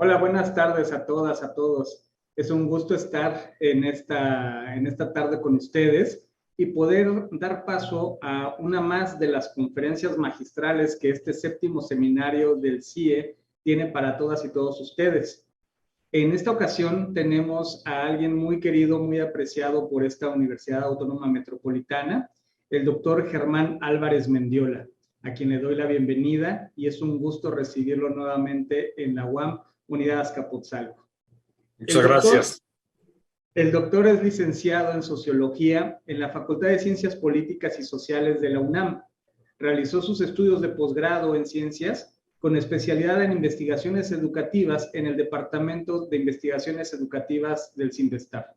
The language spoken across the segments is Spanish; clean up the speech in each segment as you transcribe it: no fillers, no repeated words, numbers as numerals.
Hola, buenas tardes a todas, a todos. Es un gusto estar en esta tarde con ustedes y poder dar paso a una más de las conferencias magistrales que este séptimo seminario del CIE tiene para todas y todos ustedes. En esta ocasión tenemos a alguien muy querido, muy apreciado por esta Universidad Autónoma Metropolitana, el doctor Germán Álvarez Mendiola, a quien le doy la bienvenida y es un gusto recibirlo nuevamente en la UAM Unidad Azcapotzalco. Muchas gracias. El doctor es licenciado en Sociología en la Facultad de Ciencias Políticas y Sociales de la UNAM. Realizó sus estudios de posgrado en Ciencias con especialidad en Investigaciones Educativas en el Departamento de Investigaciones Educativas del CINVESTAR.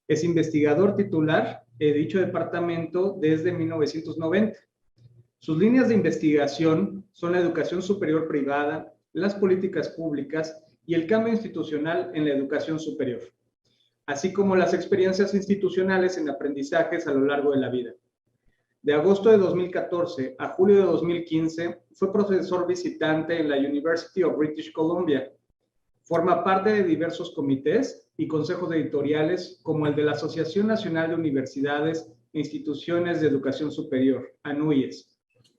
Es investigador titular de dicho departamento desde 1990. Sus líneas de investigación son la educación superior privada, las políticas públicas y el cambio institucional en la educación superior, así como las experiencias institucionales en aprendizajes a lo largo de la vida. De agosto de 2014 a julio de 2015 fue profesor visitante en la University of British Columbia. Forma parte de diversos comités y consejos editoriales como el de la Asociación Nacional de Universidades e Instituciones de Educación Superior, ANUYES,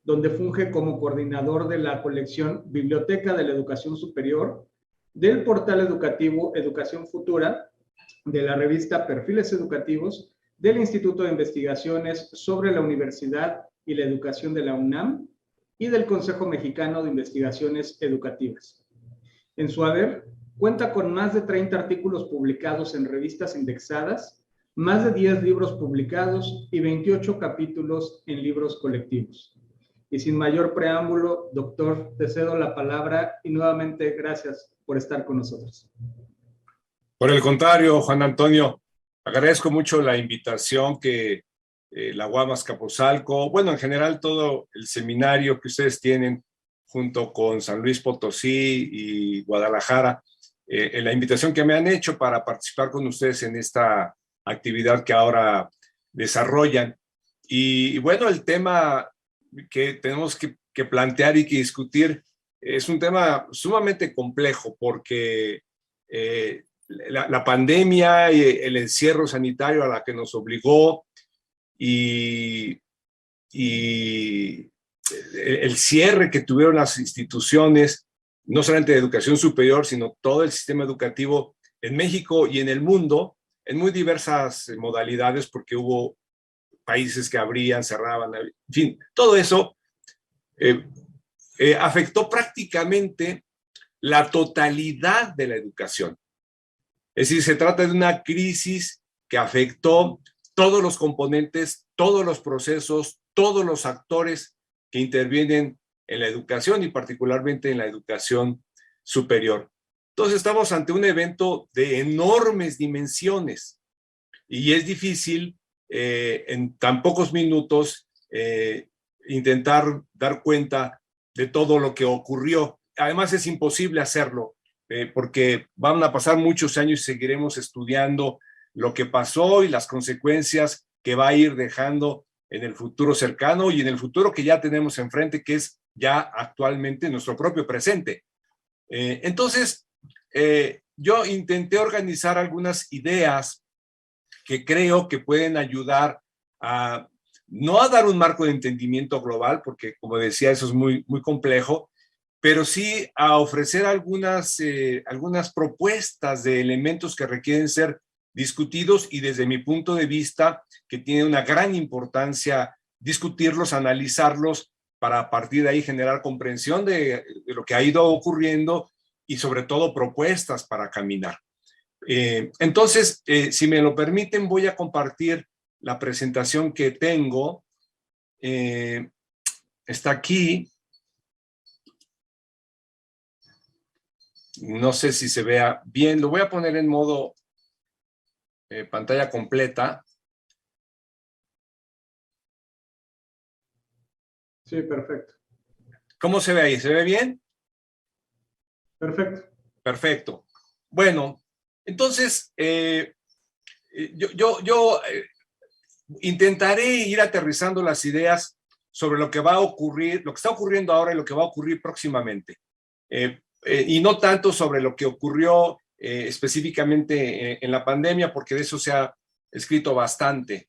donde funge como coordinador de la colección Biblioteca de la Educación Superior, del portal educativo Educación Futura, de la revista Perfiles Educativos, del Instituto de Investigaciones sobre la Universidad y la Educación de la UNAM y del Consejo Mexicano de Investigaciones Educativas. En su haber, cuenta con más de 30 artículos publicados en revistas indexadas, más de 10 libros publicados y 28 capítulos en libros colectivos. Y sin mayor preámbulo, doctor, te cedo la palabra y nuevamente gracias por estar con nosotros. Por el contrario, Juan Antonio, agradezco mucho la invitación que la UAM Azcapotzalco, bueno, en general todo el seminario que ustedes tienen junto con San Luis Potosí y Guadalajara, la invitación que me han hecho para participar con ustedes en esta actividad que ahora desarrollan. Y bueno, el tema que tenemos que plantear y que discutir es un tema sumamente complejo porque la pandemia y el encierro sanitario a la que nos obligó y el cierre que tuvieron las instituciones, no solamente de educación superior, sino todo el sistema educativo en México y en el mundo, en muy diversas modalidades, porque hubo países que abrían, cerraban, en fin, todo eso afectó prácticamente la totalidad de la educación. Es decir, se trata de una crisis que afectó todos los componentes, todos los procesos, todos los actores que intervienen en la educación y particularmente en la educación superior. Entonces estamos ante un evento de enormes dimensiones y es difícil en tan pocos minutos intentar dar cuenta de todo lo que ocurrió. Además es imposible hacerlo porque van a pasar muchos años y seguiremos estudiando lo que pasó y las consecuencias que va a ir dejando en el futuro cercano y en el futuro que ya tenemos enfrente, que es ya actualmente nuestro propio presente. Entonces, yo intenté organizar algunas ideas que creo que pueden ayudar a no a dar un marco de entendimiento global, porque como decía, eso es muy complejo, pero sí a ofrecer algunas propuestas de elementos que requieren ser discutidos y desde mi punto de vista, que tiene una gran importancia discutirlos, analizarlos, para a partir de ahí generar comprensión de lo que ha ido ocurriendo y sobre todo propuestas para caminar. Entonces, si me lo permiten, voy a compartir la presentación que tengo. Está aquí. No sé si se vea bien. Lo voy a poner en modo pantalla completa. Sí, perfecto. ¿Cómo se ve ahí? ¿Se ve bien? Perfecto. Perfecto. Bueno, entonces, yo intentaré ir aterrizando las ideas sobre lo que va a ocurrir, lo que está ocurriendo ahora y lo que va a ocurrir próximamente. y no tanto sobre lo que ocurrió específicamente en la pandemia, porque de eso se ha escrito bastante.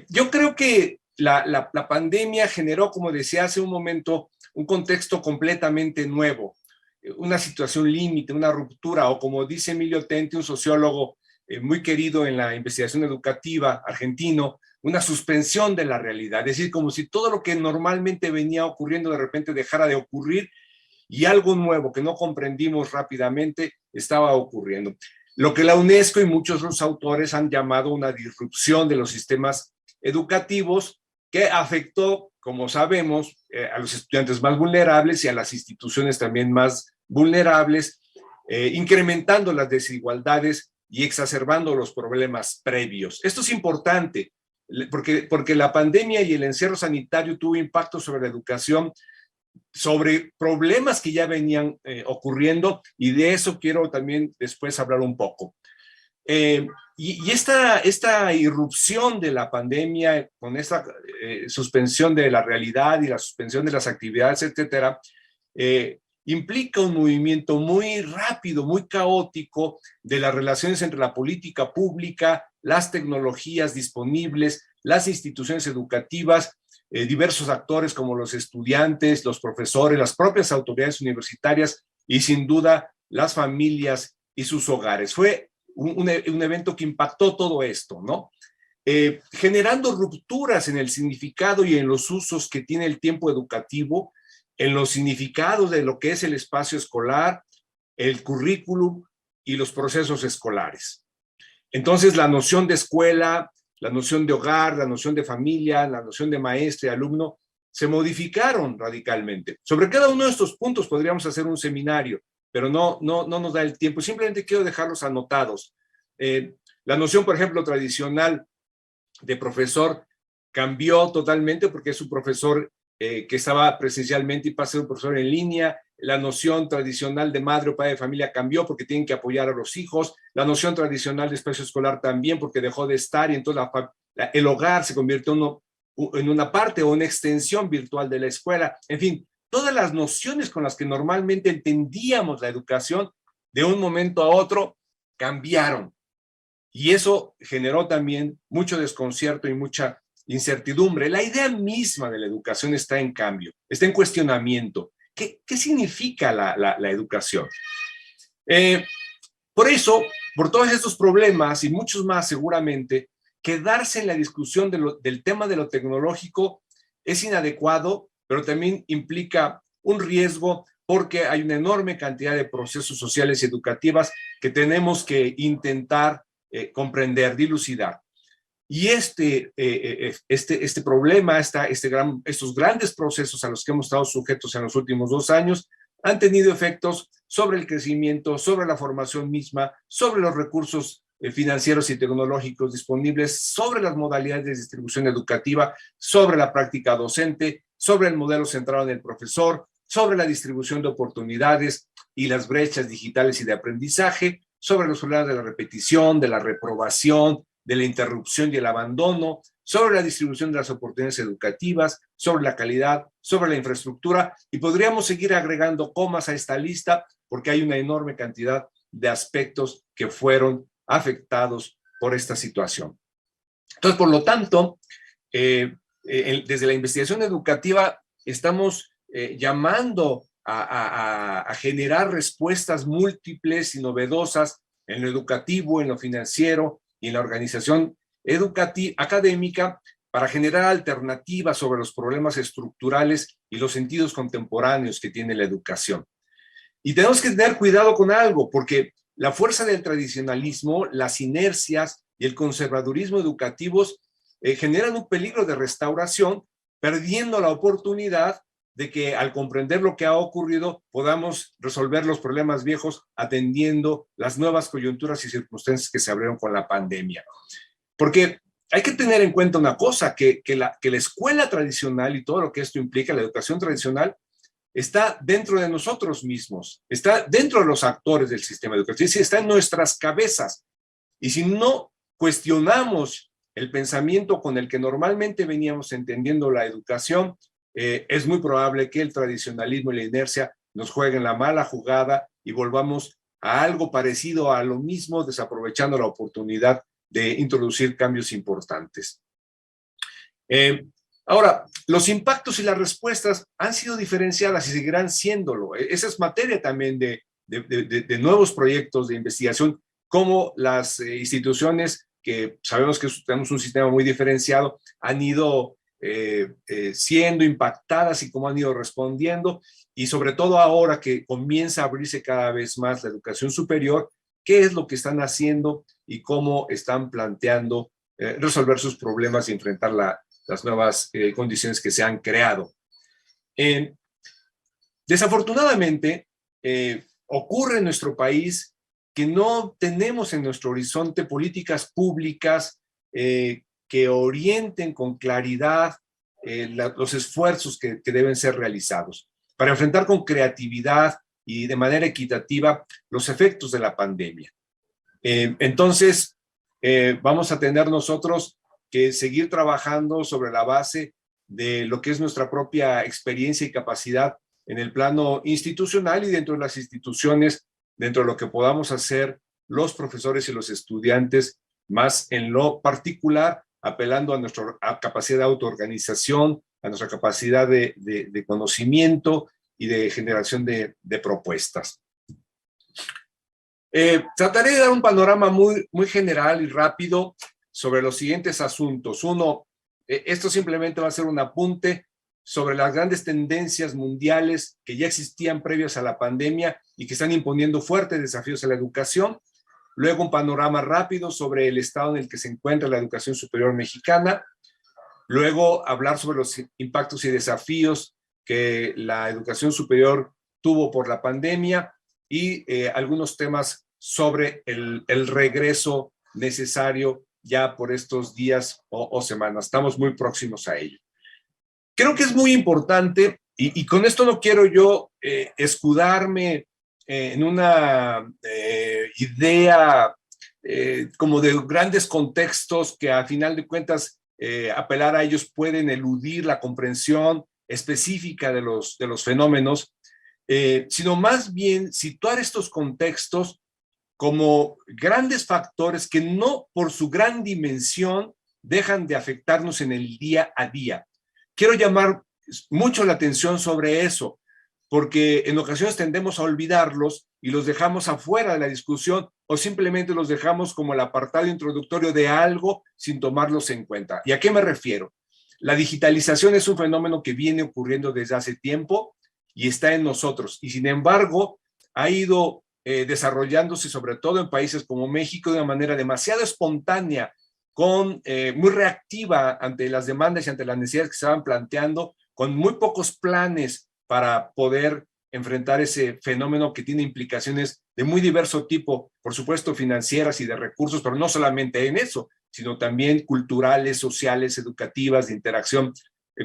Yo creo que la pandemia generó, como decía hace un momento, un contexto completamente nuevo, una situación límite, una ruptura, o como dice Emilio Tenti, un sociólogo muy querido en la investigación educativa argentino, una suspensión de la realidad, es decir, como si todo lo que normalmente venía ocurriendo de repente dejara de ocurrir y algo nuevo que no comprendimos rápidamente estaba ocurriendo. Lo que la UNESCO y muchos de los autores han llamado una disrupción de los sistemas educativos que afectó, como sabemos, a los estudiantes más vulnerables y a las instituciones también más vulnerables, incrementando las desigualdades y exacerbando los problemas previos. Esto es importante porque la pandemia y el encierro sanitario tuvo impacto sobre la educación, sobre problemas que ya venían ocurriendo, y de eso quiero también después hablar un poco. Y esta irrupción de la pandemia, con esta suspensión de la realidad y la suspensión de las actividades, etcétera, implica un movimiento muy rápido, muy caótico de las relaciones entre la política pública, las tecnologías disponibles, las instituciones educativas, diversos actores como los estudiantes, los profesores, las propias autoridades universitarias y sin duda las familias y sus hogares. Fue un evento que impactó todo esto, ¿no? Generando rupturas en el significado y en los usos que tiene el tiempo educativo, en los significados de lo que es el espacio escolar, el currículum y los procesos escolares. Entonces, la noción de escuela, la noción de hogar, la noción de familia, la noción de maestro y alumno se modificaron radicalmente. Sobre cada uno de estos puntos podríamos hacer un seminario, pero no nos da el tiempo. Simplemente quiero dejarlos anotados. La noción, por ejemplo, tradicional de profesor cambió totalmente porque es un profesor que estaba presencialmente y pasa a ser un profesor en línea. La noción tradicional de madre o padre de familia cambió porque tienen que apoyar a los hijos. La noción tradicional de espacio escolar también porque dejó de estar y entonces el hogar se convirtió en una parte o una extensión virtual de la escuela. En fin, todas las nociones con las que normalmente entendíamos la educación de un momento a otro cambiaron. Y eso generó también mucho desconcierto y mucha incertidumbre. La idea misma de la educación está en cambio, está en cuestionamiento. ¿Qué significa la educación? Por eso, por todos estos problemas y muchos más seguramente, quedarse en la discusión del tema de lo tecnológico es inadecuado, pero también implica un riesgo porque hay una enorme cantidad de procesos sociales y educativas que tenemos que intentar comprender, dilucidar. Y este problema, estos grandes procesos a los que hemos estado sujetos en los últimos 2 años, han tenido efectos sobre el crecimiento, sobre la formación misma, sobre los recursos financieros y tecnológicos disponibles, sobre las modalidades de distribución educativa, sobre la práctica docente, sobre el modelo centrado en el profesor, sobre la distribución de oportunidades y las brechas digitales y de aprendizaje, sobre los problemas de la repetición, de la reprobación, de la interrupción y el abandono, sobre la distribución de las oportunidades educativas, sobre la calidad, sobre la infraestructura, y podríamos seguir agregando comas a esta lista porque hay una enorme cantidad de aspectos que fueron afectados por esta situación. Entonces, por lo tanto, desde la investigación educativa estamos llamando a generar respuestas múltiples y novedosas en lo educativo, en lo financiero y en la organización académica para generar alternativas sobre los problemas estructurales y los sentidos contemporáneos que tiene la educación. Y tenemos que tener cuidado con algo, porque la fuerza del tradicionalismo, las inercias y el conservadurismo educativos generan un peligro de restauración, perdiendo la oportunidad de que al comprender lo que ha ocurrido podamos resolver los problemas viejos atendiendo las nuevas coyunturas y circunstancias que se abrieron con la pandemia. Porque hay que tener en cuenta una cosa, que la escuela tradicional y todo lo que esto implica, la educación tradicional, está dentro de nosotros mismos, está dentro de los actores del sistema educativo, es decir, está en nuestras cabezas. Y si no cuestionamos el pensamiento con el que normalmente veníamos entendiendo la educación, es muy probable que el tradicionalismo y la inercia nos jueguen la mala jugada y volvamos a algo parecido a lo mismo, desaprovechando la oportunidad de introducir cambios importantes. Ahora, los impactos y las respuestas han sido diferenciadas y seguirán siéndolo. Esa es materia también de nuevos proyectos de investigación, como las instituciones que sabemos que tenemos un sistema muy diferenciado, han ido siendo impactadas y cómo han ido respondiendo, y sobre todo ahora que comienza a abrirse cada vez más la educación superior, qué es lo que están haciendo y cómo están planteando resolver sus problemas y enfrentar las nuevas condiciones que se han creado. Desafortunadamente, ocurre en nuestro país que no tenemos en nuestro horizonte políticas públicas que orienten con claridad los esfuerzos que deben ser realizados para enfrentar con creatividad y de manera equitativa los efectos de la pandemia. Entonces, vamos a tener nosotros que seguir trabajando sobre la base de lo que es nuestra propia experiencia y capacidad en el plano institucional y dentro de las instituciones, dentro de lo que podamos hacer los profesores y los estudiantes, más en lo particular, apelando a nuestra capacidad de autoorganización, a nuestra capacidad de conocimiento y de generación de propuestas. Trataré de dar un panorama muy general y rápido sobre los siguientes asuntos. Uno, esto simplemente va a ser un apunte sobre las grandes tendencias mundiales que ya existían previas a la pandemia y que están imponiendo fuertes desafíos a la educación. Luego, un panorama rápido sobre el estado en el que se encuentra la educación superior mexicana. Luego, hablar sobre los impactos y desafíos que la educación superior tuvo por la pandemia y algunos temas sobre el regreso necesario ya por estos días o semanas. Estamos muy próximos a ello. Creo que es muy importante, y con esto no quiero yo escudarme en una idea como de grandes contextos que a final de cuentas apelar a ellos pueden eludir la comprensión específica de los fenómenos, sino más bien situar estos contextos como grandes factores que no por su gran dimensión dejan de afectarnos en el día a día. Quiero llamar mucho la atención sobre eso, porque en ocasiones tendemos a olvidarlos y los dejamos afuera de la discusión o simplemente los dejamos como el apartado introductorio de algo sin tomarlos en cuenta. ¿Y a qué me refiero? La digitalización es un fenómeno que viene ocurriendo desde hace tiempo y está en nosotros, y sin embargo ha ido desarrollándose sobre todo en países como México de una manera demasiado espontánea, muy reactiva ante las demandas y ante las necesidades que se estaban planteando, con muy pocos planes para poder enfrentar ese fenómeno que tiene implicaciones de muy diverso tipo, por supuesto financieras y de recursos, pero no solamente en eso, sino también culturales, sociales, educativas, de interacción,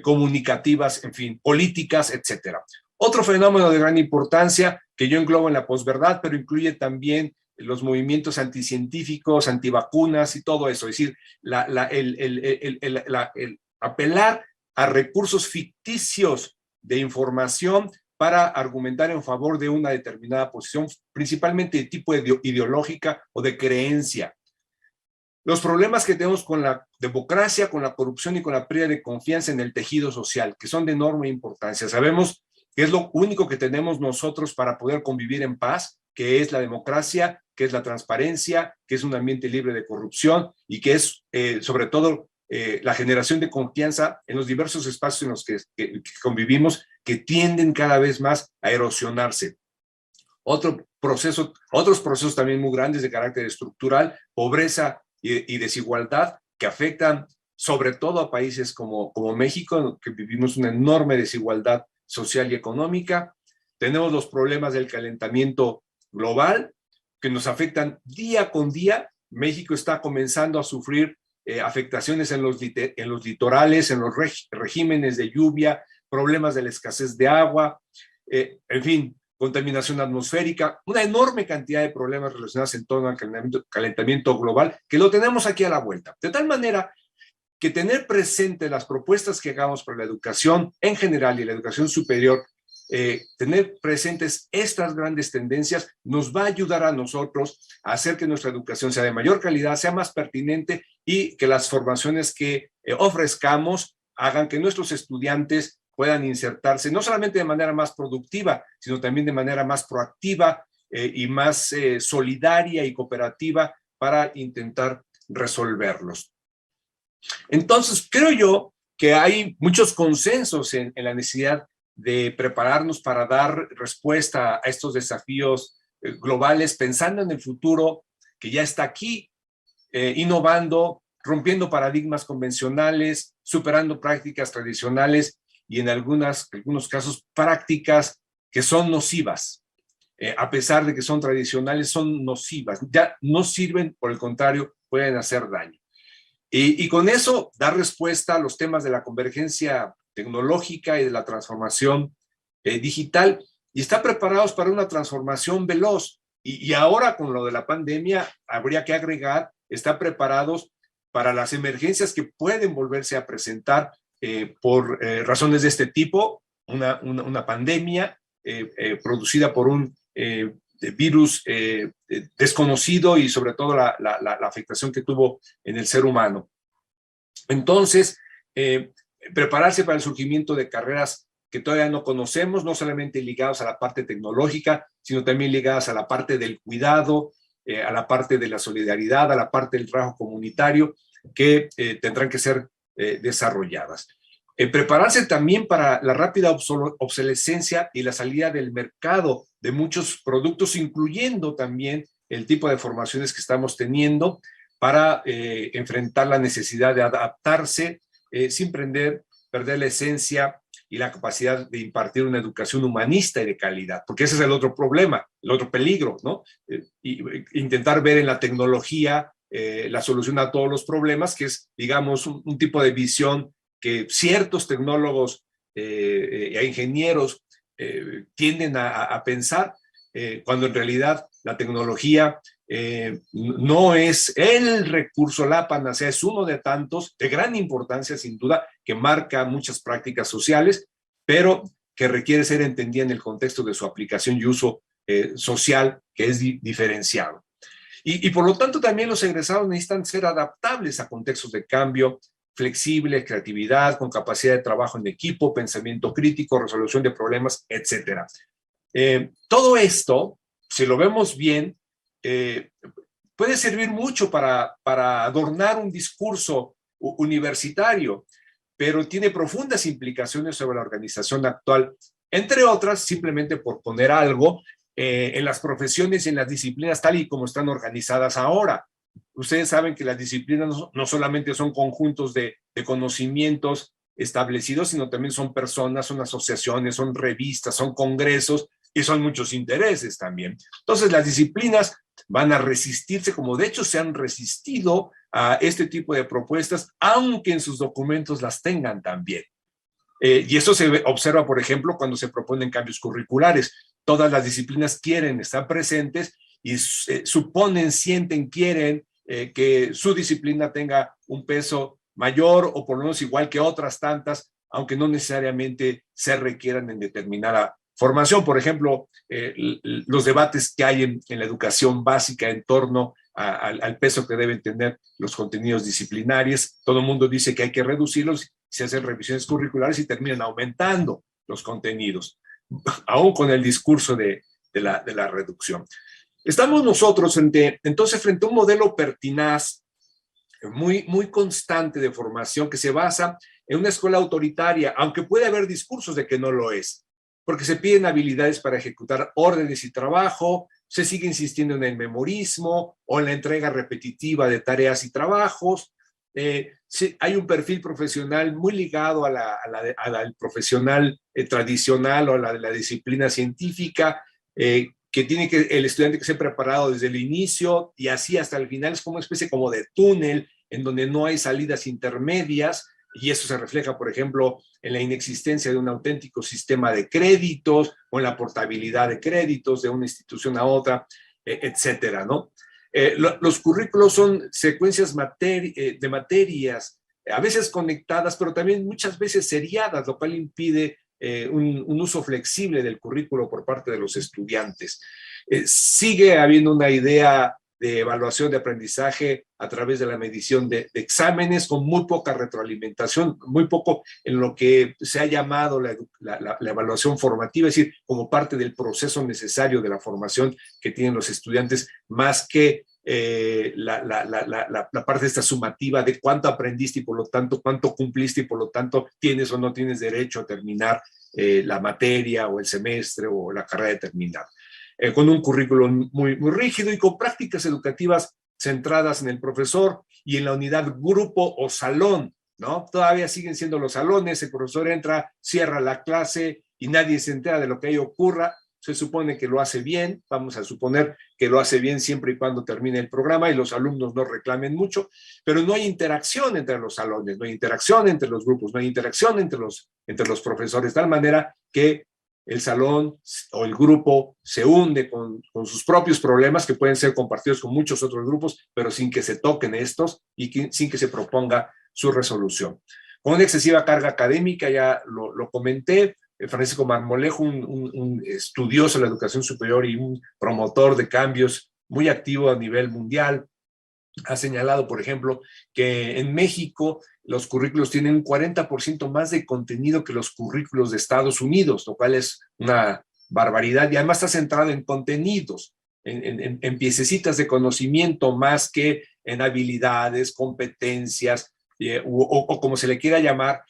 comunicativas, en fin, políticas, etcétera. Otro fenómeno de gran importancia que yo englobo en la posverdad, pero incluye también los movimientos anticientíficos, antivacunas y todo eso, es decir, el apelar a recursos ficticios de información para argumentar en favor de una determinada posición, principalmente de tipo ideológica o de creencia. Los problemas que tenemos con la democracia, con la corrupción y con la pérdida de confianza en el tejido social, que son de enorme importancia. Sabemos que es lo único que tenemos nosotros para poder convivir en paz, que es la democracia, que es la transparencia, que es un ambiente libre de corrupción y que es sobre todo la generación de confianza en los diversos espacios en los que convivimos, que tienden cada vez más a erosionarse. Otros procesos también muy grandes de carácter estructural, pobreza y desigualdad, que afectan sobre todo a países como México, que vivimos una enorme desigualdad social y económica. Tenemos los problemas del calentamiento global, que nos afectan día con día. México está comenzando a sufrir afectaciones en los litorales, en los regímenes de lluvia, problemas de la escasez de agua, en fin, contaminación atmosférica, una enorme cantidad de problemas relacionados en torno al calentamiento global, que lo tenemos aquí a la vuelta. De tal manera que tener presente las propuestas que hagamos para la educación en general y la educación superior tener presentes estas grandes tendencias nos va a ayudar a nosotros a hacer que nuestra educación sea de mayor calidad, sea más pertinente y que las formaciones que ofrezcamos hagan que nuestros estudiantes puedan insertarse no solamente de manera más productiva, sino también de manera más proactiva y más solidaria y cooperativa para intentar resolverlos. Entonces, creo yo que hay muchos consensos en la necesidad de prepararnos para dar respuesta a estos desafíos globales, pensando en el futuro que ya está aquí, innovando, rompiendo paradigmas convencionales, superando prácticas tradicionales y en algunos casos prácticas que son nocivas. A pesar de que son tradicionales, son nocivas. Ya no sirven, por el contrario, pueden hacer daño. Y con eso dar respuesta a los temas de la convergencia tecnológica y de la transformación digital, y estar preparados para una transformación veloz. Y ahora con lo de la pandemia habría que agregar, estar preparados para las emergencias que pueden volverse a presentar por razones de este tipo, una pandemia producida por un virus desconocido y sobre todo la afectación que tuvo en el ser humano. Entonces, prepararse para el surgimiento de carreras que todavía no conocemos, no solamente ligadas a la parte tecnológica, sino también ligadas a la parte del cuidado, a la parte de la solidaridad, a la parte del trabajo comunitario, que tendrán que ser desarrolladas. Prepararse también para la rápida obsolescencia y la salida del mercado de muchos productos, incluyendo también el tipo de formaciones que estamos teniendo para enfrentar la necesidad de adaptarse sin perder la esencia y la capacidad de impartir una educación humanista y de calidad, porque ese es el otro problema, el otro peligro, ¿no? Intentar ver en la tecnología la solución a todos los problemas, que es, digamos, un tipo de visión que ciertos tecnólogos e ingenieros tienden a pensar, cuando en realidad la tecnología no es el recurso, la panacea, es uno de tantos, de gran importancia sin duda, que marca muchas prácticas sociales, pero que requiere ser entendida en el contexto de su aplicación y uso social, que es diferenciado. Y por lo tanto también los egresados necesitan ser adaptables a contextos de cambio, flexibles, creatividad, con capacidad de trabajo en equipo, pensamiento crítico, resolución de problemas, etc. Todo esto, si lo vemos bien, puede servir mucho para adornar un discurso universitario, pero tiene profundas implicaciones sobre la organización actual, entre otras, simplemente por poner algo, en las profesiones y en las disciplinas tal y como están organizadas ahora. Ustedes saben que las disciplinas no solamente son conjuntos de conocimientos establecidos, sino también son personas, son asociaciones, son revistas, son congresos y son muchos intereses también. Entonces las disciplinas van a resistirse, como de hecho se han resistido a este tipo de propuestas, aunque en sus documentos las tengan también. Y eso se observa, por ejemplo, cuando se proponen cambios curriculares. Todas las disciplinas quieren estar presentes y suponen, sienten, quieren que su disciplina tenga un peso mayor o por lo menos igual que otras tantas, aunque no necesariamente se requieran en determinada formación. Por ejemplo, los debates que hay en la educación básica en torno al peso que deben tener los contenidos disciplinarios. Todo el mundo dice que hay que reducirlos, se hacen revisiones curriculares y terminan aumentando los contenidos, aún con el discurso de la reducción. Estamos nosotros entonces frente a un modelo pertinaz, muy constante de formación que se basa en una escuela autoritaria, aunque puede haber discursos de que no lo es, porque se piden habilidades para ejecutar órdenes y trabajo, se sigue insistiendo en el memorismo o en la entrega repetitiva de tareas y trabajos. Sí, hay un perfil profesional muy ligado al profesional tradicional o a la disciplina científica, que tiene el estudiante que ser preparado desde el inicio y así hasta el final. Es como una especie como de túnel en donde no hay salidas intermedias, y eso se refleja, por ejemplo, en la inexistencia de un auténtico sistema de créditos o en la portabilidad de créditos de una institución a otra, etcétera, ¿no? Los currículos son secuencias de materias, a veces conectadas, pero también muchas veces seriadas, lo cual impide un uso flexible del currículo por parte de los estudiantes. Sigue habiendo una idea de evaluación de aprendizaje a través de la medición de exámenes, con muy poca retroalimentación, muy poco en lo que se ha llamado la evaluación formativa, es decir, como parte del proceso necesario de la formación que tienen los estudiantes, más que la parte esta sumativa de cuánto aprendiste y por lo tanto cuánto cumpliste y por lo tanto tienes o no tienes derecho a terminar la materia o el semestre o la carrera determinada. Con un currículo muy rígido y con prácticas educativas centradas en el profesor y en la unidad grupo o salón, ¿no? Todavía siguen siendo los salones, el profesor entra, cierra la clase y nadie se entera de lo que ahí ocurra. Se supone que lo hace bien, vamos a suponer que lo hace bien siempre y cuando termine el programa y los alumnos no reclamen mucho, pero no hay interacción entre los salones, no hay interacción entre los grupos, no hay interacción entre los profesores, de tal manera que el salón o el grupo se hunde con sus propios problemas que pueden ser compartidos con muchos otros grupos, pero sin que se toquen estos y sin que se proponga su resolución. Con una excesiva carga académica, ya lo comenté, Francisco Marmolejo, un estudioso de la educación superior y un promotor de cambios muy activo a nivel mundial, ha señalado, por ejemplo, que en México los currículos tienen un 40% más de contenido que los currículos de Estados Unidos, lo cual es una barbaridad y además está centrado en contenidos, en piececitas de conocimiento más que en habilidades, competencias o como se le quiera llamar,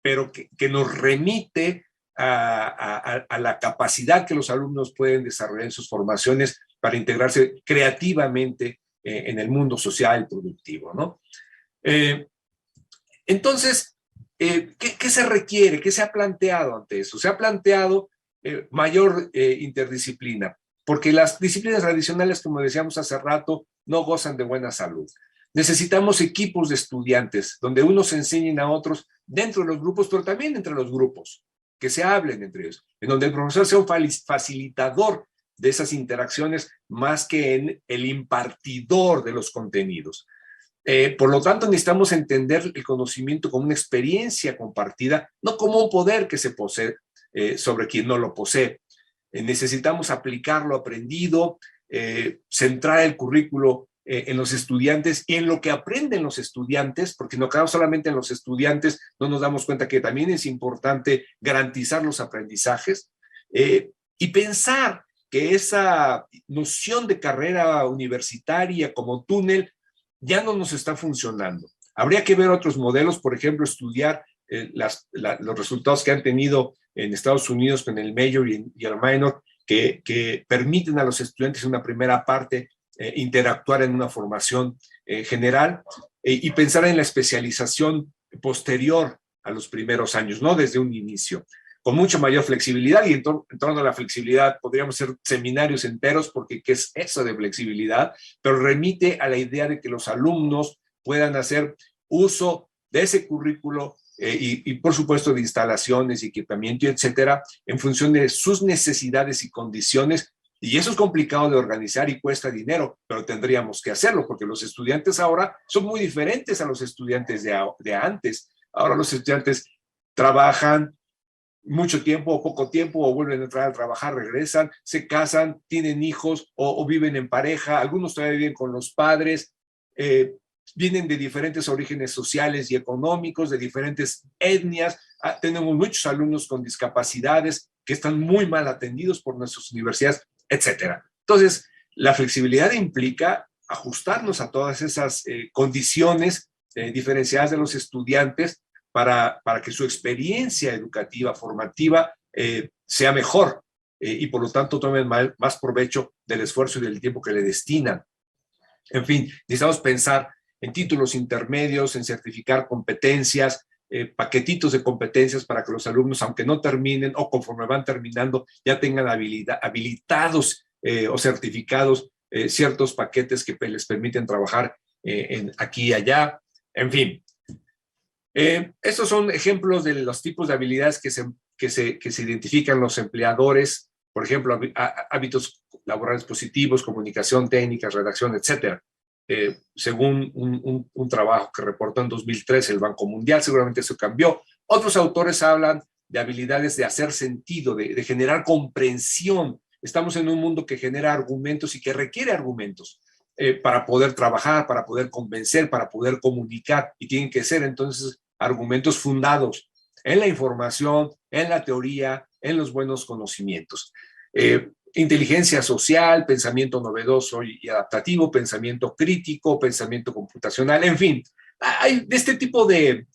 pero que nos remite a la capacidad que los alumnos pueden desarrollar en sus formaciones para integrarse creativamente en el mundo social y productivo, ¿no? Entonces, ¿qué se requiere? ¿Qué se ha planteado ante eso? Se ha planteado mayor interdisciplina, porque las disciplinas tradicionales, como decíamos hace rato, no gozan de buena salud. Necesitamos equipos de estudiantes, donde unos enseñen a otros dentro de los grupos, pero también entre los grupos, que se hablen entre ellos, en donde el profesor sea un facilitador de esas interacciones más que en el impartidor de los contenidos. Por lo tanto, necesitamos entender el conocimiento como una experiencia compartida, no como un poder que se posee sobre quien no lo posee. Necesitamos aplicar lo aprendido, centrar el currículo en los estudiantes y en lo que aprenden los estudiantes, porque no quedamos solamente en los estudiantes, no nos damos cuenta que también es importante garantizar los aprendizajes y pensar que esa noción de carrera universitaria como túnel ya no nos está funcionando. Habría que ver otros modelos, por ejemplo, estudiar los resultados que han tenido en Estados Unidos con el Major y el Minor, que permiten a los estudiantes en una primera parte interactuar en una formación general y pensar en la especialización posterior a los primeros años, no desde un inicio, con mucha mayor flexibilidad. Y en torno a la flexibilidad podríamos hacer seminarios enteros, porque ¿qué es eso de flexibilidad? Pero remite a la idea de que los alumnos puedan hacer uso de ese currículo y por supuesto de instalaciones, equipamiento, etcétera, en función de sus necesidades y condiciones. Y eso es complicado de organizar y cuesta dinero, pero tendríamos que hacerlo, porque los estudiantes ahora son muy diferentes a los estudiantes de antes. Ahora los estudiantes trabajan mucho tiempo o poco tiempo, o vuelven a entrar a trabajar, regresan, se casan, tienen hijos o viven en pareja, algunos todavía viven con los padres, vienen de diferentes orígenes sociales y económicos, de diferentes etnias. Tenemos muchos alumnos con discapacidades que están muy mal atendidos por nuestras universidades, etcétera. Entonces, la flexibilidad implica ajustarnos a todas esas condiciones diferenciadas de los estudiantes para que su experiencia educativa, formativa, sea mejor y por lo tanto tomen más provecho del esfuerzo y del tiempo que le destinan. En fin, necesitamos pensar en títulos intermedios, en certificar competencias, paquetitos de competencias para que los alumnos, aunque no terminen o conforme van terminando, ya tengan habilitados o certificados ciertos paquetes que les permiten trabajar aquí y allá. En fin, estos son ejemplos de los tipos de habilidades que se identifican los empleadores, por ejemplo, hábitos laborales positivos, comunicación técnica, redacción, etcétera. Según un trabajo que reportó en 2013 el Banco Mundial, seguramente eso cambió. Otros autores hablan de habilidades de hacer sentido, de generar comprensión. Estamos en un mundo que genera argumentos y que requiere argumentos para poder trabajar, para poder convencer, para poder comunicar, y tienen que ser entonces argumentos fundados en la información, en la teoría, en los buenos conocimientos. Inteligencia social, pensamiento novedoso y adaptativo, pensamiento crítico, pensamiento computacional, en fin, hay de este tipo de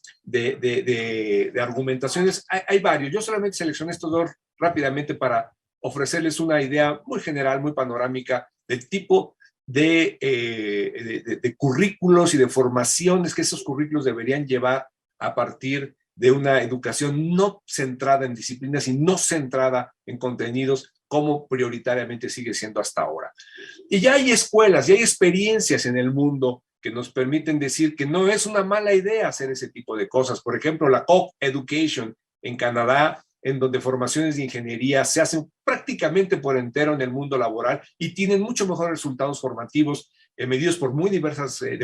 argumentaciones, hay varios. Yo solamente seleccioné estos dos rápidamente para ofrecerles una idea muy general, muy panorámica del tipo de currículos y de formaciones que esos currículos deberían llevar a partir de una educación no centrada en disciplinas y no centrada en contenidos, como prioritariamente sigue siendo hasta ahora. Y ya hay escuelas, ya hay experiencias en el mundo que nos permiten decir que no es una mala idea hacer ese tipo de cosas. Por ejemplo, la Co-Education en Canadá, en donde formaciones de ingeniería se hacen prácticamente por entero en el mundo laboral y tienen mucho mejores resultados formativos, medidos por de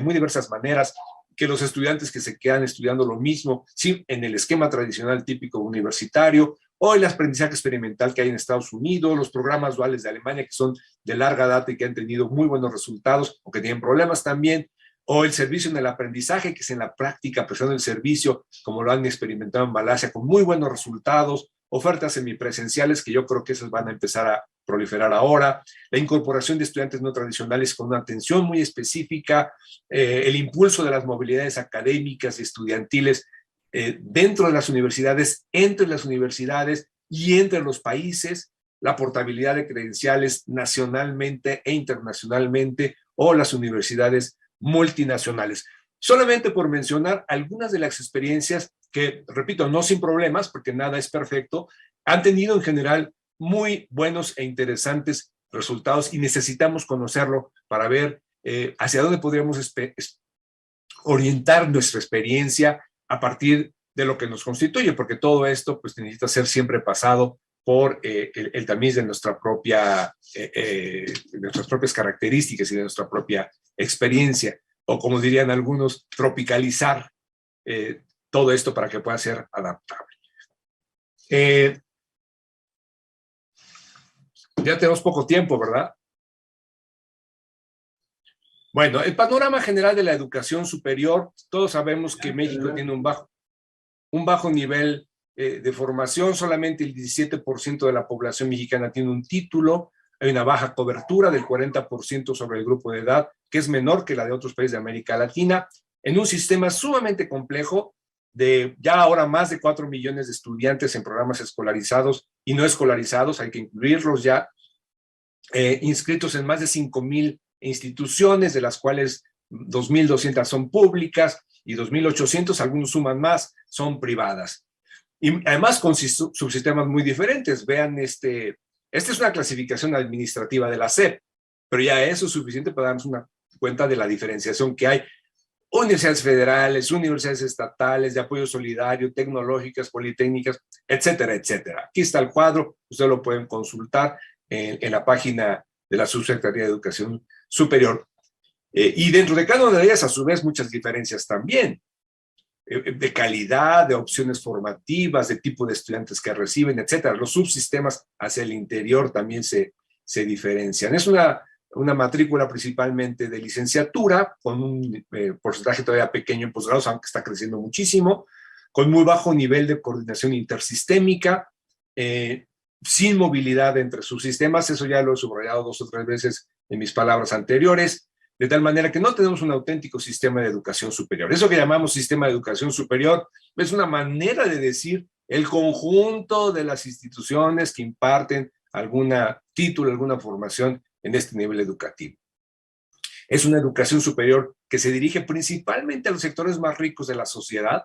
muy diversas maneras, que los estudiantes que se quedan estudiando lo mismo, sí, en el esquema tradicional típico universitario, o el aprendizaje experimental que hay en Estados Unidos, los programas duales de Alemania que son de larga data y que han tenido muy buenos resultados, aunque tienen problemas también, o el servicio en el aprendizaje, que es en la práctica, prestando el servicio, como lo han experimentado en Malasia, con muy buenos resultados, ofertas semipresenciales, que yo creo que esas van a empezar a proliferar ahora, la incorporación de estudiantes no tradicionales con una atención muy específica, el impulso de las movilidades académicas y estudiantiles dentro de las universidades, entre las universidades y entre los países, la portabilidad de credenciales nacionalmente e internacionalmente, o las universidades multinacionales. Solamente por mencionar algunas de las experiencias que, repito, no sin problemas, porque nada es perfecto, han tenido en general muy buenos e interesantes resultados, y necesitamos conocerlo para ver hacia dónde podríamos orientar nuestra experiencia a partir de lo que nos constituye, porque todo esto pues necesita ser siempre pasado por el tamiz de nuestras propias características y de nuestra propia experiencia, o como dirían algunos, tropicalizar todo esto para que pueda ser adaptable. Ya tenemos poco tiempo, ¿verdad? Bueno, el panorama general de la educación superior, todos sabemos que México tiene un bajo nivel de formación. Solamente el 17% de la población mexicana tiene un título, hay una baja cobertura del 40% sobre el grupo de edad, que es menor que la de otros países de América Latina, en un sistema sumamente complejo de ya ahora más de 4 millones de estudiantes en programas escolarizados y no escolarizados, hay que incluirlos ya, inscritos en más de 5,000 instituciones, de las cuales 2,200 son públicas y 2,800, algunos suman más, son privadas. Y además con subsistemas muy diferentes. Vean, esta es una clasificación administrativa de la SEP, pero ya eso es suficiente para darnos una cuenta de la diferenciación que hay. Universidades federales, universidades estatales, de apoyo solidario, tecnológicas, politécnicas, etcétera, etcétera. Aquí está el cuadro, ustedes lo pueden consultar en la página de la Subsecretaría de Educación Superior. Y dentro de cada una de ellas, a su vez, muchas diferencias también, de calidad, de opciones formativas, de tipo de estudiantes que reciben, etcétera. Los subsistemas hacia el interior también se diferencian. Es una matrícula principalmente de licenciatura, con un porcentaje todavía pequeño en posgrados, aunque está creciendo muchísimo, con muy bajo nivel de coordinación intersistémica, sin movilidad entre subsistemas. Eso ya lo he subrayado 2 o 3 veces en mis palabras anteriores, de tal manera que no tenemos un auténtico sistema de educación superior. Eso que llamamos sistema de educación superior es una manera de decir el conjunto de las instituciones que imparten algún título, alguna formación en este nivel educativo. Es una educación superior que se dirige principalmente a los sectores más ricos de la sociedad,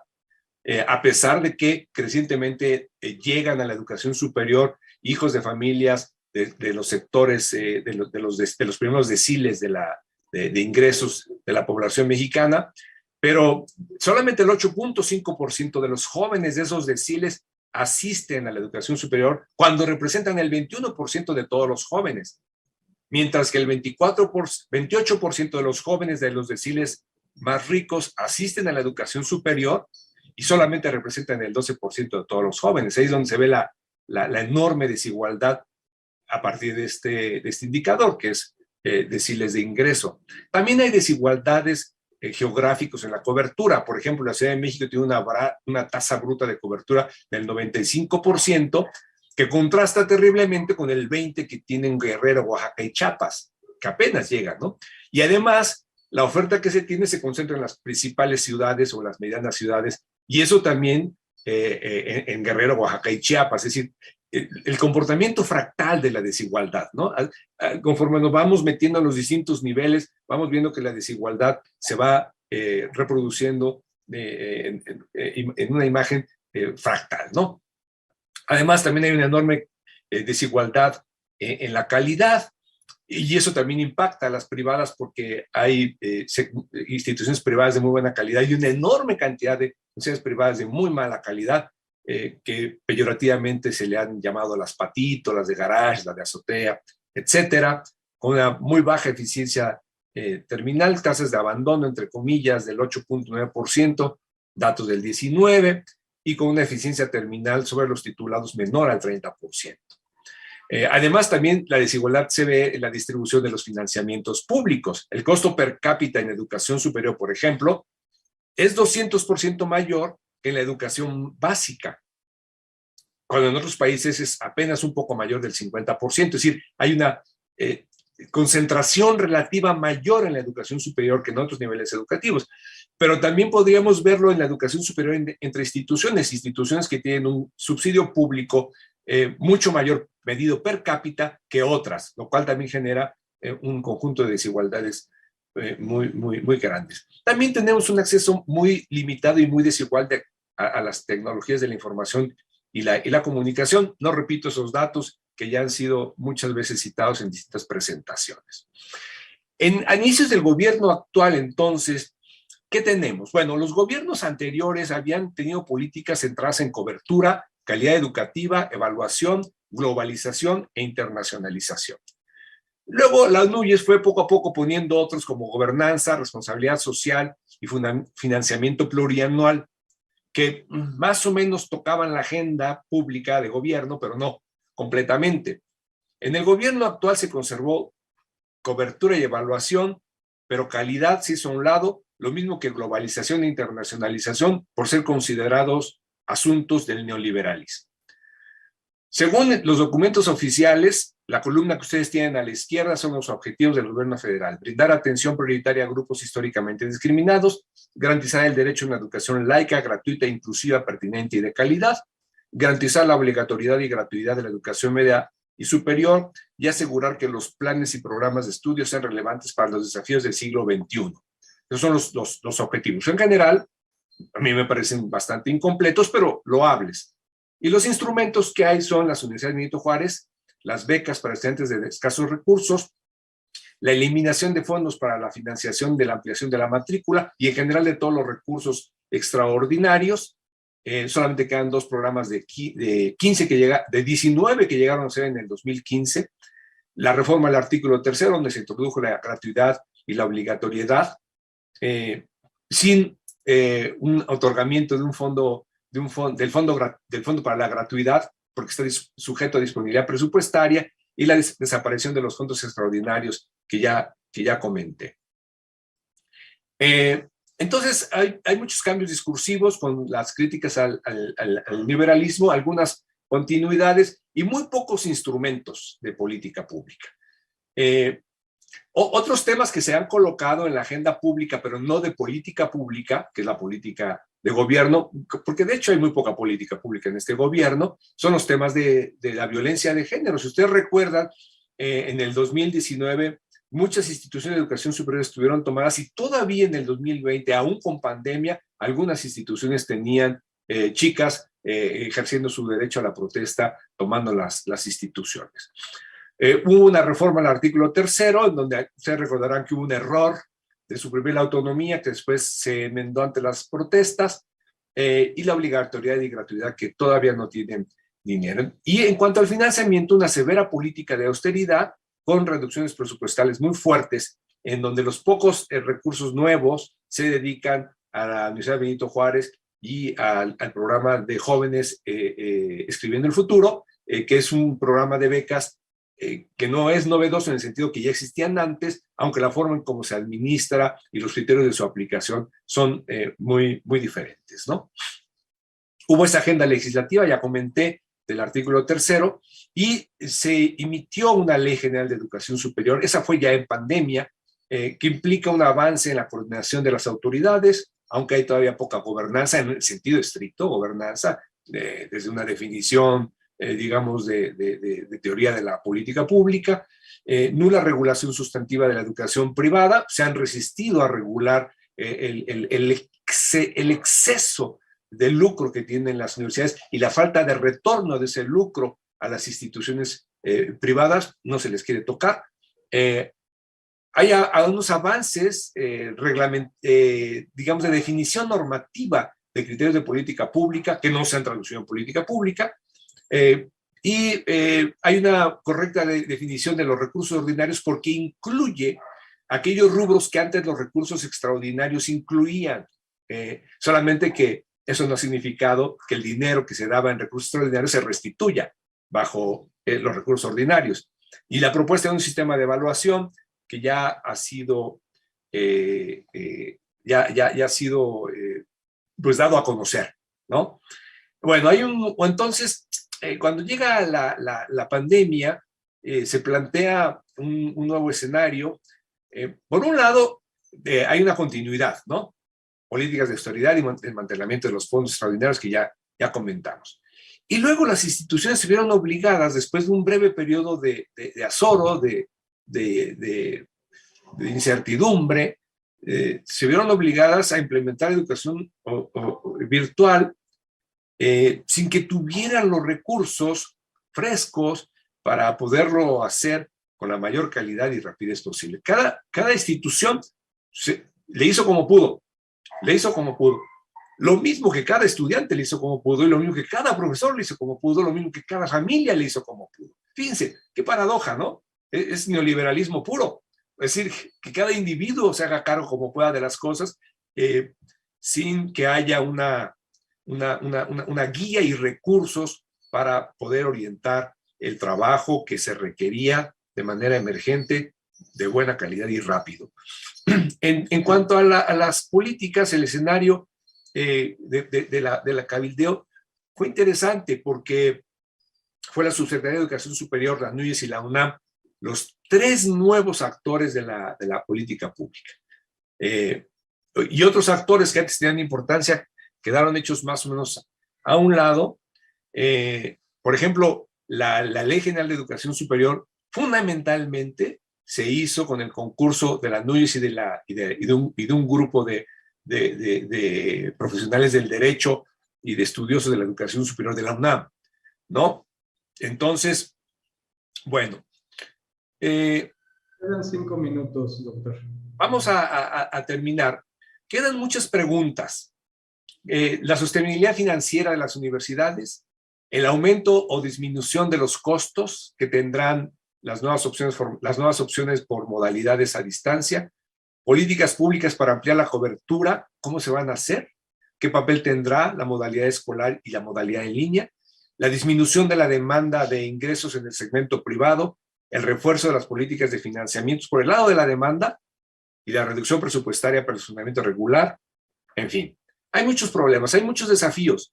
a pesar de que crecientemente llegan a la educación superior hijos de familias de los sectores, de los primeros deciles de ingresos de la población mexicana, pero solamente el 8.5% de los jóvenes de esos deciles asisten a la educación superior, cuando representan el 21% de todos los jóvenes, mientras que el 28% de los jóvenes de los deciles más ricos asisten a la educación superior, y solamente representan el 12% de todos los jóvenes. Ahí es donde se ve la enorme desigualdad a partir de este indicador, que es deciles de ingreso. También hay desigualdades geográficos en la cobertura. Por ejemplo, la Ciudad de México tiene una tasa bruta de cobertura del 95%, que contrasta terriblemente con el 20% que tienen Guerrero, Oaxaca y Chiapas, que apenas llegan, ¿no? Y además, la oferta que se tiene se concentra en las principales ciudades o las medianas ciudades, y eso también en Guerrero, Oaxaca y Chiapas. Es decir, el comportamiento fractal de la desigualdad, ¿no? Conforme nos vamos metiendo a los distintos niveles, vamos viendo que la desigualdad se va reproduciendo en una imagen fractal, ¿no? Además, también hay una enorme desigualdad en la calidad, y eso también impacta a las privadas porque hay instituciones privadas de muy buena calidad y una enorme cantidad de instituciones privadas de muy mala calidad, que peyorativamente se le han llamado las patito, las de garage, las de azotea, etcétera, con una muy baja eficiencia terminal, tasas de abandono, entre comillas, del 8.9%, datos del 19%, y con una eficiencia terminal sobre los titulados menor al 30%. Además, también la desigualdad se ve en la distribución de los financiamientos públicos. El costo per cápita en educación superior, por ejemplo, es 200% mayor que en la educación básica, cuando en otros países es apenas un poco mayor del 50%. Es decir, hay una concentración relativa mayor en la educación superior que en otros niveles educativos. Pero también podríamos verlo en la educación superior entre instituciones que tienen un subsidio público mucho mayor medido per cápita que otras, lo cual también genera un conjunto de desigualdades muy grandes. También tenemos un acceso muy limitado y muy desigual a las tecnologías de la información y la comunicación. No repito esos datos que ya han sido muchas veces citados en distintas presentaciones. A inicios del gobierno actual, entonces, ¿qué tenemos? Bueno, los gobiernos anteriores habían tenido políticas centradas en cobertura, calidad educativa, evaluación, globalización e internacionalización. Luego, la Núñez fue poco a poco poniendo otros como gobernanza, responsabilidad social y financiamiento plurianual, que más o menos tocaban la agenda pública de gobierno, pero no completamente. En el gobierno actual se conservó cobertura y evaluación, pero calidad se hizo a un lado, lo mismo que globalización e internacionalización, por ser considerados asuntos del neoliberalismo. Según los documentos oficiales, la columna que ustedes tienen a la izquierda son los objetivos del gobierno federal: brindar atención prioritaria a grupos históricamente discriminados, garantizar el derecho a una educación laica, gratuita, inclusiva, pertinente y de calidad, garantizar la obligatoriedad y gratuidad de la educación media y superior, y asegurar que los planes y programas de estudio sean relevantes para los desafíos del siglo XXI. Esos son los objetivos. En general, a mí me parecen bastante incompletos, pero loables. Y los instrumentos que hay son las universidades Benito Juárez, las becas para estudiantes de escasos recursos, la eliminación de fondos para la financiación de la ampliación de la matrícula y en general de todos los recursos extraordinarios. Solamente quedan 2 programas de 19 que llegaron a ser en el 2015. La reforma del artículo 3, donde se introdujo la gratuidad y la obligatoriedad, sin un otorgamiento de un fondo, del fondo para la gratuidad, porque está sujeto a disponibilidad presupuestaria, y la desaparición de los fondos extraordinarios que ya comenté. Entonces, hay muchos cambios discursivos con las críticas al liberalismo, algunas continuidades y muy pocos instrumentos de política pública. Otros temas que se han colocado en la agenda pública, pero no de política pública, que es la política de gobierno, porque de hecho hay muy poca política pública en este gobierno, son los temas de la violencia de género. Si ustedes recuerdan, en el 2019 muchas instituciones de educación superior estuvieron tomadas, y todavía en el 2020, aún con pandemia, algunas instituciones tenían chicas ejerciendo su derecho a la protesta, tomando las instituciones. Hubo una reforma al artículo 3, en donde ustedes recordarán que hubo un error de suprimir la autonomía, que después se enmendó ante las protestas, y la obligatoriedad y gratuidad, que todavía no tienen dinero. Y en cuanto al financiamiento, una severa política de austeridad con reducciones presupuestales muy fuertes, en donde los pocos recursos nuevos se dedican a la Universidad Benito Juárez y al programa de jóvenes Escribiendo el Futuro, que es un programa de becas que no es novedoso en el sentido que ya existían antes, aunque la forma en cómo se administra y los criterios de su aplicación son muy diferentes, ¿no? Hubo esa agenda legislativa, ya comenté, del artículo 3º, y se emitió una Ley General de Educación Superior, esa fue ya en pandemia, que implica un avance en la coordinación de las autoridades, aunque hay todavía poca gobernanza en el sentido estricto, gobernanza, desde una definición, digamos, de teoría de la política pública, nula regulación sustantiva de la educación privada, se han resistido a regular el exceso de lucro que tienen las universidades y la falta de retorno de ese lucro a las instituciones privadas, no se les quiere tocar. Hay unos avances, digamos, de definición normativa de criterios de política pública que no se han traducido en política pública, y hay una correcta definición de los recursos ordinarios porque incluye aquellos rubros que antes los recursos extraordinarios incluían, solamente que eso no ha significado que el dinero que se daba en recursos extraordinarios se restituya bajo los recursos ordinarios. Y la propuesta de un sistema de evaluación que ya ha sido, ya ha sido pues dado a conocer, ¿no? Bueno, entonces, cuando llega la pandemia, se plantea un nuevo escenario. Por un lado, hay una continuidad, ¿no? Políticas de austeridad y desmantelamiento de los fondos extraordinarios que ya comentamos. Y luego las instituciones se vieron obligadas, después de un breve periodo de azoro, de incertidumbre, se vieron obligadas a implementar educación virtual sin que tuvieran los recursos frescos para poderlo hacer con la mayor calidad y rapidez posible. Cada institución le hizo como pudo. Lo mismo que cada estudiante le hizo como pudo, y lo mismo que cada profesor le hizo como pudo, lo mismo que cada familia le hizo como pudo. Fíjense, qué paradoja, ¿no? Es neoliberalismo puro. Es decir, que cada individuo se haga cargo como pueda de las cosas, sin que haya una guía y recursos para poder orientar el trabajo que se requería de manera emergente, de buena calidad y rápido. En cuanto a las políticas, el escenario de la cabildeo fue interesante porque fue la Subsecretaría de Educación Superior, la NUYES y la UNAM, los tres nuevos actores de la política pública. Y otros actores que antes tenían importancia quedaron hechos más o menos a un lado. Por ejemplo, la Ley General de Educación Superior fundamentalmente se hizo con el concurso de la NUYES y de un grupo de profesionales del derecho y de estudiosos de la educación superior de la UNAM, ¿no? Entonces, bueno. Quedan 5 minutos, doctor. Vamos a terminar. Quedan muchas preguntas. La sostenibilidad financiera de las universidades, el aumento o disminución de los costos que tendrán las nuevas opciones por modalidades a distancia, políticas públicas para ampliar la cobertura, ¿cómo se van a hacer? ¿Qué papel tendrá la modalidad escolar y la modalidad en línea? La disminución de la demanda de ingresos en el segmento privado, el refuerzo de las políticas de financiamientos por el lado de la demanda y la reducción presupuestaria para el funcionamiento regular. En fin, hay muchos problemas, hay muchos desafíos.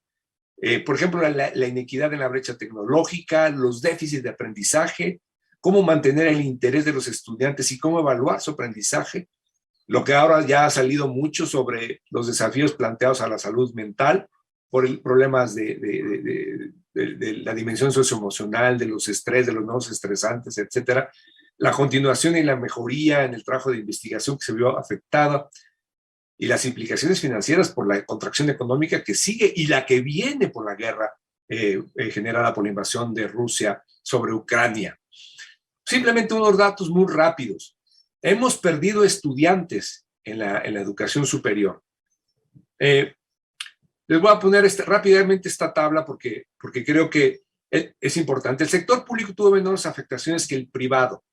Por ejemplo, la inequidad en la brecha tecnológica, los déficits de aprendizaje, cómo mantener el interés de los estudiantes y cómo evaluar su aprendizaje. Lo que ahora ya ha salido mucho sobre los desafíos planteados a la salud mental por problemas de la dimensión socioemocional, de los estrés, de los nuevos estresantes, etcétera. La continuación y la mejoría en el trabajo de investigación que se vio afectada y las implicaciones financieras por la contracción económica que sigue y la que viene por la guerra generada por la invasión de Rusia sobre Ucrania. Simplemente unos datos muy rápidos. Hemos perdido estudiantes en la educación superior. Les voy a poner rápidamente esta tabla porque creo que es importante. El sector público tuvo menores afectaciones que el privado.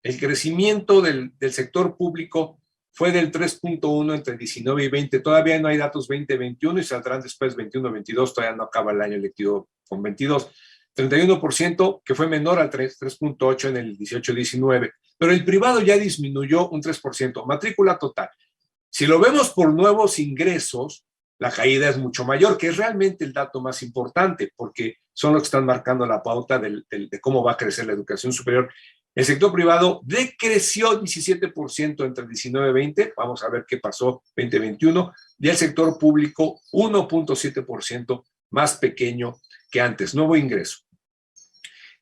El crecimiento del sector público fue del 3.1 entre 19 y 20. Todavía no hay datos 20-21 y saldrán después 21-22. Todavía no acaba el año lectivo con 22. 31% que fue menor al 3.8 en el 18-19. Pero el privado ya disminuyó un 3%. Matrícula total. Si lo vemos por nuevos ingresos, la caída es mucho mayor, que es realmente el dato más importante, porque son los que están marcando la pauta de cómo va a crecer la educación superior. El sector privado decreció 17% entre 19 y 20, vamos a ver qué pasó 2021, y el sector público 1.7% más pequeño que antes, nuevo ingreso.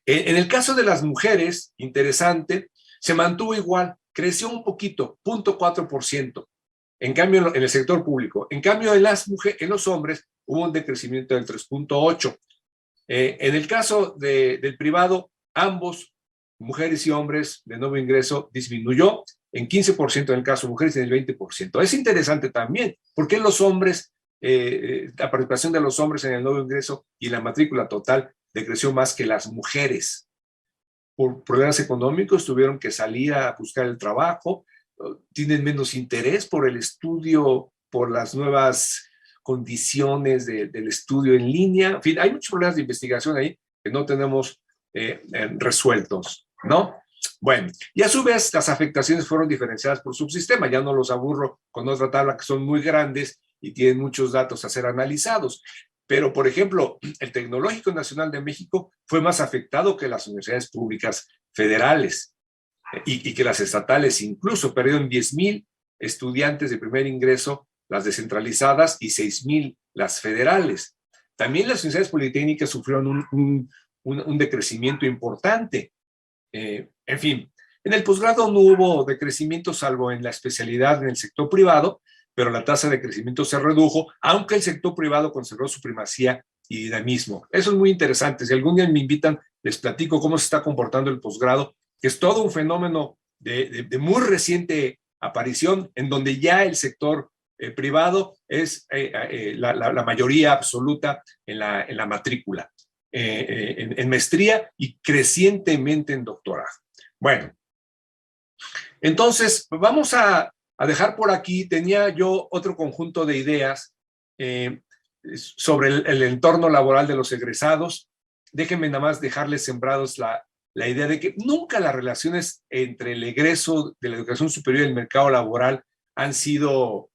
En el caso de las mujeres, interesante, se mantuvo igual, creció un poquito, 0.4%. En cambio, en el sector público. En cambio, en los hombres hubo un decrecimiento del 3.8%. En el caso del privado, ambos, mujeres y hombres de nuevo ingreso, disminuyó en 15% en el caso de mujeres y en el 20%. Es interesante también, porque los hombres, la participación de los hombres en el nuevo ingreso y la matrícula total decreció más que las mujeres. Por problemas económicos tuvieron que salir a buscar el trabajo, tienen menos interés por el estudio, por las nuevas condiciones del estudio en línea. En fin, hay muchos problemas de investigación ahí que no tenemos resueltos, ¿no? Bueno, y a su vez las afectaciones fueron diferenciadas por subsistema. Ya no los aburro con otra tabla que son muy grandes y tienen muchos datos a ser analizados. Pero, por ejemplo, el Tecnológico Nacional de México fue más afectado que las universidades públicas federales. Y que las estatales incluso perdieron 10,000 estudiantes de primer ingreso, las descentralizadas, y 6,000 las federales. También las universidades politécnicas sufrieron un decrecimiento importante. En fin, en el posgrado no hubo decrecimiento salvo en la especialidad en el sector privado, pero la tasa de crecimiento se redujo, aunque el sector privado conservó su primacía y dinamismo. Eso es muy interesante. Si algún día me invitan, les platico cómo se está comportando el posgrado, que es todo un fenómeno de muy reciente aparición, en donde ya el sector privado es la mayoría absoluta en la matrícula, en maestría y crecientemente en doctorado. Bueno, entonces vamos a dejar por aquí. Tenía yo otro conjunto de ideas sobre el entorno laboral de los egresados. Déjenme nada más dejarles sembrados la idea de que nunca las relaciones entre el egreso de la educación superior y el mercado laboral han sido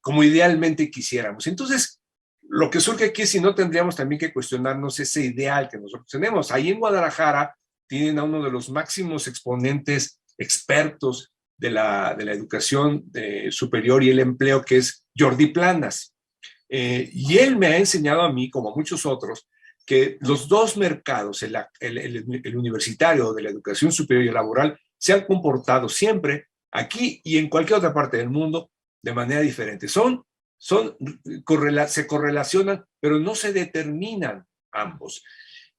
como idealmente quisiéramos. Entonces, lo que surge aquí es si no tendríamos también que cuestionarnos ese ideal que nosotros tenemos. Ahí en Guadalajara tienen a uno de los máximos exponentes expertos de la educación superior y el empleo, que es Jordi Planas. Y él me ha enseñado a mí, como a muchos otros, que los dos mercados, el universitario de la educación superior y el laboral, se han comportado siempre, aquí y en cualquier otra parte del mundo, de manera diferente. Se correlacionan, pero no se determinan ambos.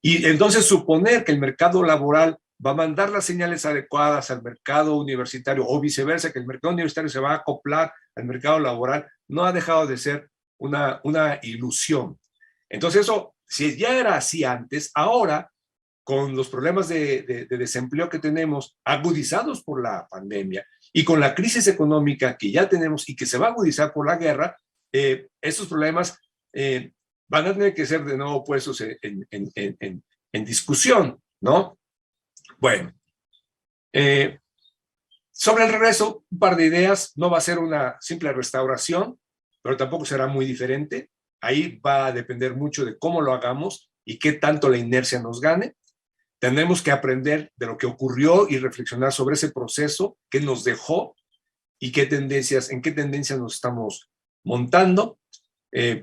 Y entonces suponer que el mercado laboral va a mandar las señales adecuadas al mercado universitario, o viceversa, que el mercado universitario se va a acoplar al mercado laboral, no ha dejado de ser una ilusión. Entonces eso, si ya era así antes, ahora, con los problemas de desempleo que tenemos, agudizados por la pandemia, y con la crisis económica que ya tenemos y que se va a agudizar por la guerra, estos problemas van a tener que ser de nuevo puestos en discusión, ¿no? Bueno, sobre el regreso, un par de ideas. No va a ser una simple restauración, pero tampoco será muy diferente. Ahí va a depender mucho de cómo lo hagamos y qué tanto la inercia nos gane. Tenemos que aprender de lo que ocurrió y reflexionar sobre ese proceso, qué nos dejó y en qué tendencias nos estamos montando,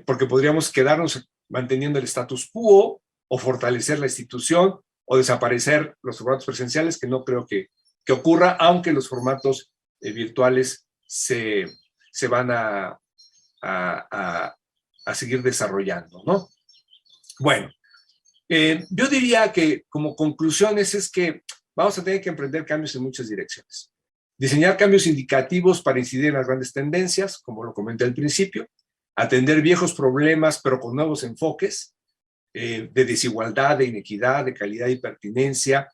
porque podríamos quedarnos manteniendo el status quo o fortalecer la institución o desaparecer los formatos presenciales, que no creo que ocurra, aunque los formatos virtuales se van a seguir desarrollando, ¿no? Bueno, yo diría que como conclusiones es que vamos a tener que emprender cambios en muchas direcciones. Diseñar cambios indicativos para incidir en las grandes tendencias, como lo comenté al principio, atender viejos problemas pero con nuevos enfoques de desigualdad, de inequidad, de calidad y pertinencia,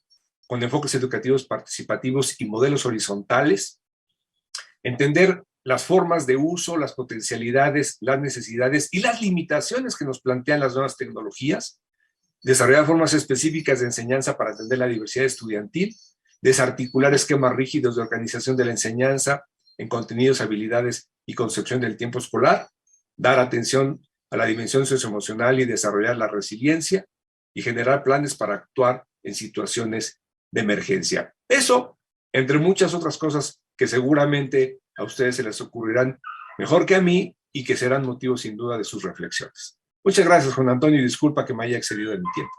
con enfoques educativos participativos y modelos horizontales, entender las formas de uso, las potencialidades, las necesidades y las limitaciones que nos plantean las nuevas tecnologías, desarrollar formas específicas de enseñanza para atender la diversidad estudiantil, desarticular esquemas rígidos de organización de la enseñanza en contenidos, habilidades y concepción del tiempo escolar, dar atención a la dimensión socioemocional y desarrollar la resiliencia y generar planes para actuar en situaciones de emergencia. Eso, entre muchas otras cosas que seguramente a ustedes se les ocurrirán mejor que a mí y que serán motivo sin duda de sus reflexiones. Muchas gracias, Juan Antonio, y disculpa que me haya excedido de mi tiempo.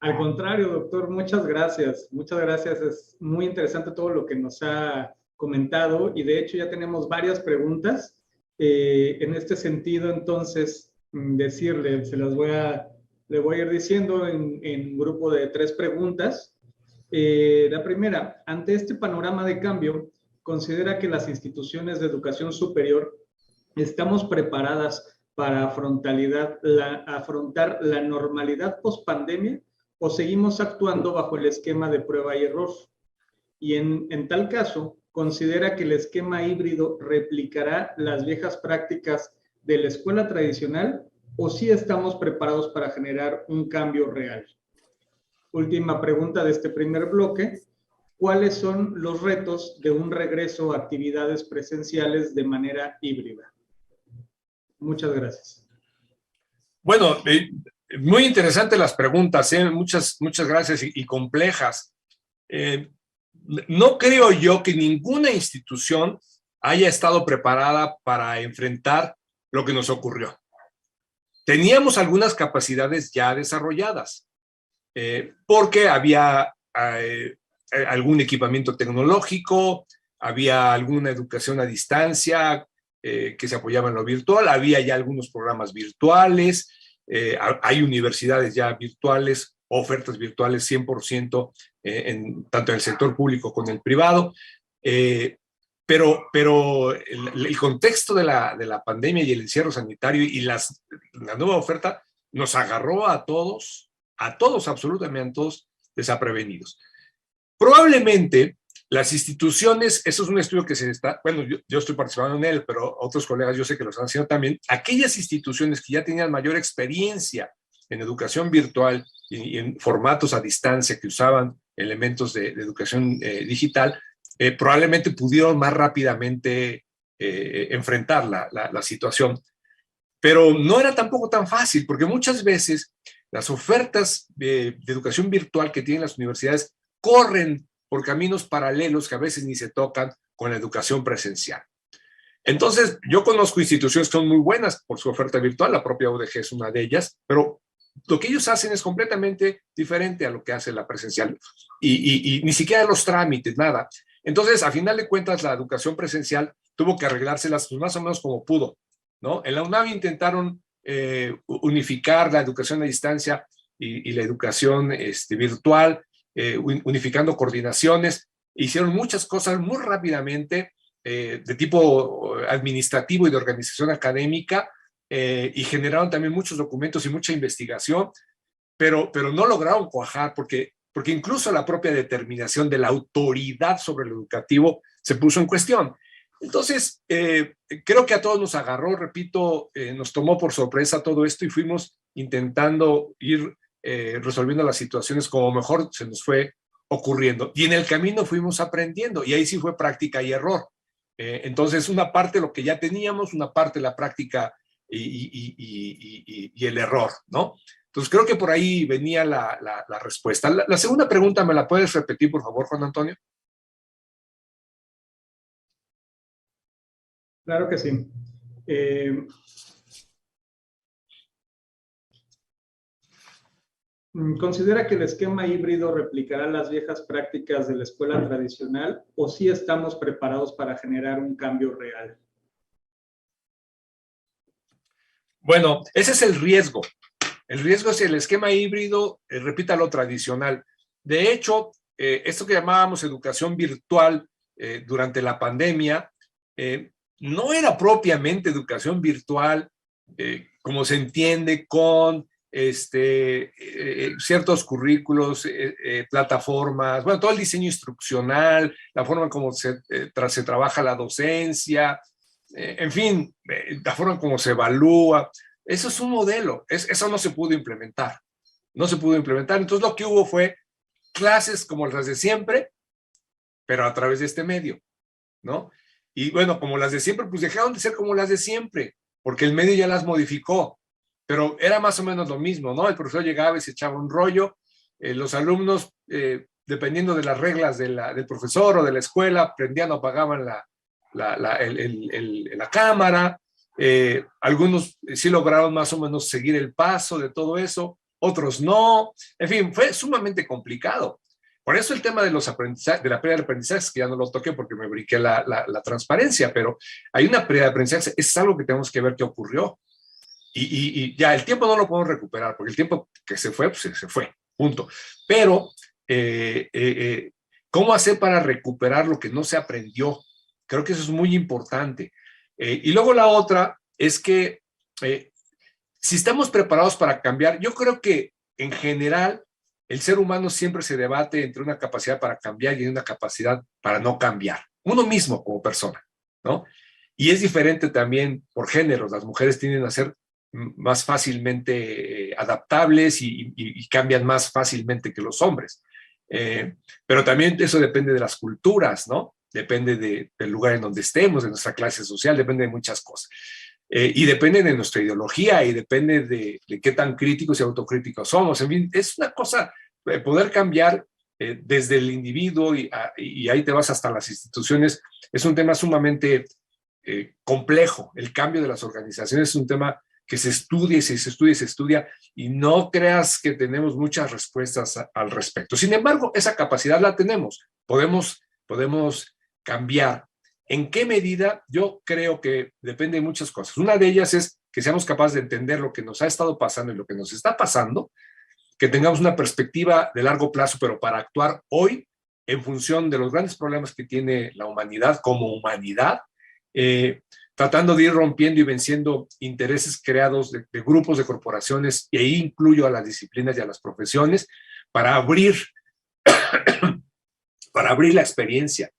Al contrario, doctor, muchas gracias. Muchas gracias. Es muy interesante todo lo que nos ha comentado y de hecho ya tenemos varias preguntas. En este sentido, entonces, decirle, le voy a ir diciendo en grupo de 3 preguntas. La primera, ante este panorama de cambio, ¿considera que las instituciones de educación superior estamos preparadas para afrontar la normalidad post-pandemia o seguimos actuando bajo el esquema de prueba y error? Y en tal caso, ¿considera que el esquema híbrido replicará las viejas prácticas de la escuela tradicional o sí estamos preparados para generar un cambio real? Última pregunta de este primer bloque. ¿Cuáles son los retos de un regreso a actividades presenciales de manera híbrida? Muchas gracias. Bueno, muy interesantes las preguntas, muchas gracias y complejas. No creo yo que ninguna institución haya estado preparada para enfrentar lo que nos ocurrió. Teníamos algunas capacidades ya desarrolladas, porque había algún equipamiento tecnológico, había alguna educación a distancia que se apoyaba en lo virtual, había ya algunos programas virtuales, hay universidades ya virtuales, ofertas virtuales 100% tanto en el sector público como en el privado, pero el contexto de la pandemia y el encierro sanitario y la nueva oferta nos agarró a todos, absolutamente a todos, desaprevenidos. Probablemente las instituciones, eso es un estudio que se está, bueno, yo estoy participando en él, pero otros colegas yo sé que lo están haciendo también, aquellas instituciones que ya tenían mayor experiencia en educación virtual y en formatos a distancia que usaban elementos de educación digital, probablemente pudieron más rápidamente enfrentar la situación. Pero no era tampoco tan fácil, porque muchas veces las ofertas de educación virtual que tienen las universidades corren por caminos paralelos que a veces ni se tocan con la educación presencial. Entonces, yo conozco instituciones que son muy buenas por su oferta virtual, la propia UDG es una de ellas, pero lo que ellos hacen es completamente diferente a lo que hace la presencial y ni siquiera los trámites, nada. Entonces, a final de cuentas, la educación presencial tuvo que arreglárselas pues, más o menos como pudo, ¿no? En la UNAM intentaron unificar la educación a distancia y la educación virtual, unificando coordinaciones, hicieron muchas cosas muy rápidamente de tipo administrativo y de organización académica y generaron también muchos documentos y mucha investigación, pero no lograron cuajar porque incluso la propia determinación de la autoridad sobre lo educativo se puso en cuestión. Entonces, creo que a todos nos agarró, repito, nos tomó por sorpresa todo esto y fuimos intentando ir resolviendo las situaciones como mejor se nos fue ocurriendo. Y en el camino fuimos aprendiendo y ahí sí fue práctica y error. Entonces, una parte lo que ya teníamos, una parte la práctica y el error, ¿no? Entonces, creo que por ahí venía la respuesta. La segunda pregunta, ¿me la puedes repetir, por favor, Juan Antonio? Claro que sí. ¿Considera que el esquema híbrido replicará las viejas prácticas de la escuela tradicional o sí estamos preparados para generar un cambio real? Bueno, ese es el riesgo. El riesgo es el esquema híbrido, repita lo tradicional. De hecho, esto que llamábamos educación virtual durante la pandemia, no era propiamente educación virtual como se entiende con ciertos currículos, plataformas, bueno, todo el diseño instruccional, la forma en cómo se trabaja la docencia, en fin, la forma en cómo se evalúa. Eso es un modelo, eso no se pudo implementar. No se pudo implementar. Entonces lo que hubo fue clases como las de siempre, pero a través de este medio, ¿no? Y bueno, como las de siempre, pues dejaron de ser como las de siempre, porque el medio ya las modificó, pero era más o menos lo mismo, ¿no? El profesor llegaba y se echaba un rollo, los alumnos, dependiendo de las reglas del profesor o de la escuela, prendían o apagaban la cámara, algunos sí lograron más o menos seguir el paso de todo eso, otros no, en fin, fue sumamente complicado. Por eso el tema de los aprendizajes, de la pérdida de aprendizajes, que ya no lo toqué porque me brinqué la transparencia, pero hay una pérdida de aprendizajes, es algo que tenemos que ver qué ocurrió. Y ya el tiempo no lo podemos recuperar, porque el tiempo que se fue, pues se fue, punto. Pero, ¿cómo hacer para recuperar lo que no se aprendió? Creo que eso es muy importante. Y luego la otra es que si estamos preparados para cambiar, yo creo que en general el ser humano siempre se debate entre una capacidad para cambiar y una capacidad para no cambiar. Uno mismo como persona, ¿no? Y es diferente también por géneros. Las mujeres tienden a ser más fácilmente adaptables y cambian más fácilmente que los hombres. Pero también eso depende de las culturas, ¿no? Depende del lugar en donde estemos, de nuestra clase social, depende de muchas cosas. Y depende de nuestra ideología y depende de qué tan críticos y autocríticos somos. En fin, es una cosa, poder cambiar desde el individuo y ahí te vas hasta las instituciones, es un tema sumamente complejo. El cambio de las organizaciones es un tema que se estudia y se estudia y se estudia, y no creas que tenemos muchas respuestas al respecto. Sin embargo, esa capacidad la tenemos. Podemos cambiar. ¿En qué medida? Yo creo que depende de muchas cosas. Una de ellas es que seamos capaces de entender lo que nos ha estado pasando y lo que nos está pasando, que tengamos una perspectiva de largo plazo, pero para actuar hoy en función de los grandes problemas que tiene la humanidad como humanidad, tratando de ir rompiendo y venciendo intereses creados de grupos de corporaciones, y ahí incluyo a las disciplinas y a las profesiones, para abrir la experiencia.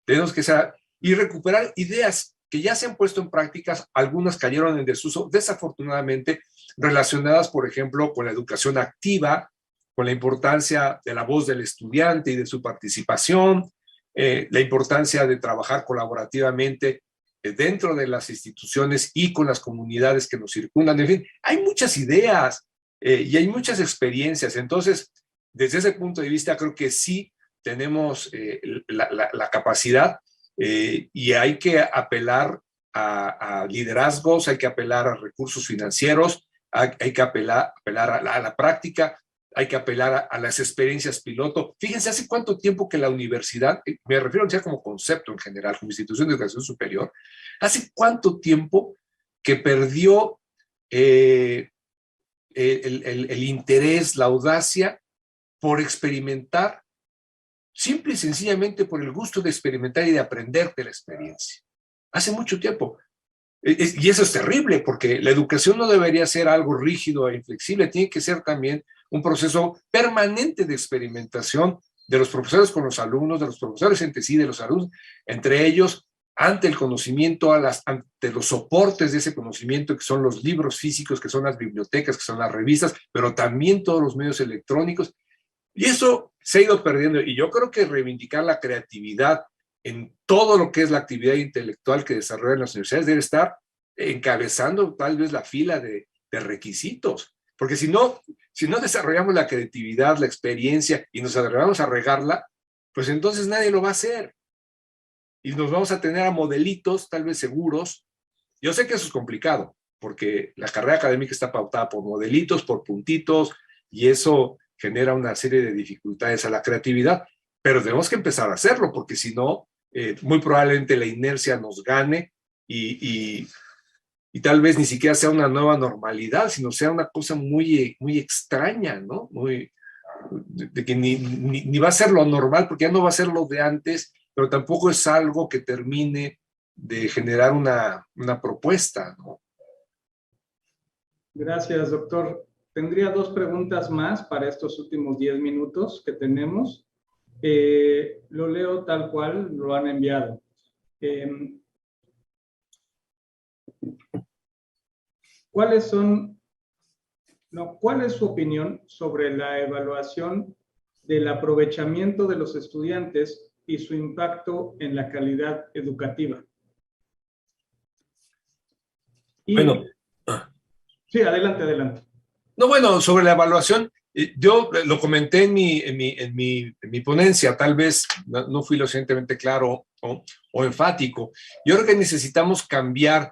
Tenemos que ser, y recuperar ideas que ya se han puesto en prácticas, algunas cayeron en desuso, desafortunadamente, relacionadas, por ejemplo, con la educación activa, con la importancia de la voz del estudiante y de su participación, la importancia de trabajar colaborativamente dentro de las instituciones y con las comunidades que nos circundan. En fin, hay muchas ideas y hay muchas experiencias. Entonces, desde ese punto de vista, creo que sí tenemos la capacidad, y hay que apelar a liderazgos, hay que apelar a recursos financieros, hay que apelar a la práctica, hay que apelar a las experiencias piloto. Fíjense, hace cuánto tiempo que la universidad, me refiero a universidad como concepto en general, como institución de educación superior, hace cuánto tiempo que perdió el interés, la audacia por experimentar, simple y sencillamente por el gusto de experimentar y de aprender de la experiencia. Hace mucho tiempo. Y eso es terrible, porque la educación no debería ser algo rígido e inflexible, tiene que ser también un proceso permanente de experimentación de los profesores con los alumnos, de los profesores entre sí, de los alumnos, entre ellos, ante el conocimiento, ante los soportes de ese conocimiento, que son los libros físicos, que son las bibliotecas, que son las revistas, pero también todos los medios electrónicos. Y eso se ha ido perdiendo, y yo creo que reivindicar la creatividad en todo lo que es la actividad intelectual que desarrollan las universidades debe estar encabezando tal vez la fila de requisitos, porque si no desarrollamos la creatividad, la experiencia y nos agarramos a regarla, pues entonces nadie lo va a hacer y nos vamos a tener a modelitos tal vez seguros. Yo sé que eso es complicado, porque la carrera académica está pautada por modelitos, por puntitos, y eso genera una serie de dificultades a la creatividad, pero tenemos que empezar a hacerlo, porque si no, muy probablemente la inercia nos gane y tal vez ni siquiera sea una nueva normalidad, sino sea una cosa muy, muy extraña, ¿no? De que ni va a ser lo normal, porque ya no va a ser lo de antes, pero tampoco es algo que termine de generar una propuesta, ¿no? Gracias, doctor. tendría dos preguntas más para estos últimos 10 minutos que tenemos. Lo leo tal cual lo han enviado. ¿Cuál es su opinión sobre la evaluación del aprovechamiento de los estudiantes y su impacto en la calidad educativa? Bueno. Sí, adelante. No, bueno, sobre la evaluación, yo lo comenté en mi ponencia, tal vez no fui lo suficientemente claro o enfático. Yo creo que necesitamos cambiar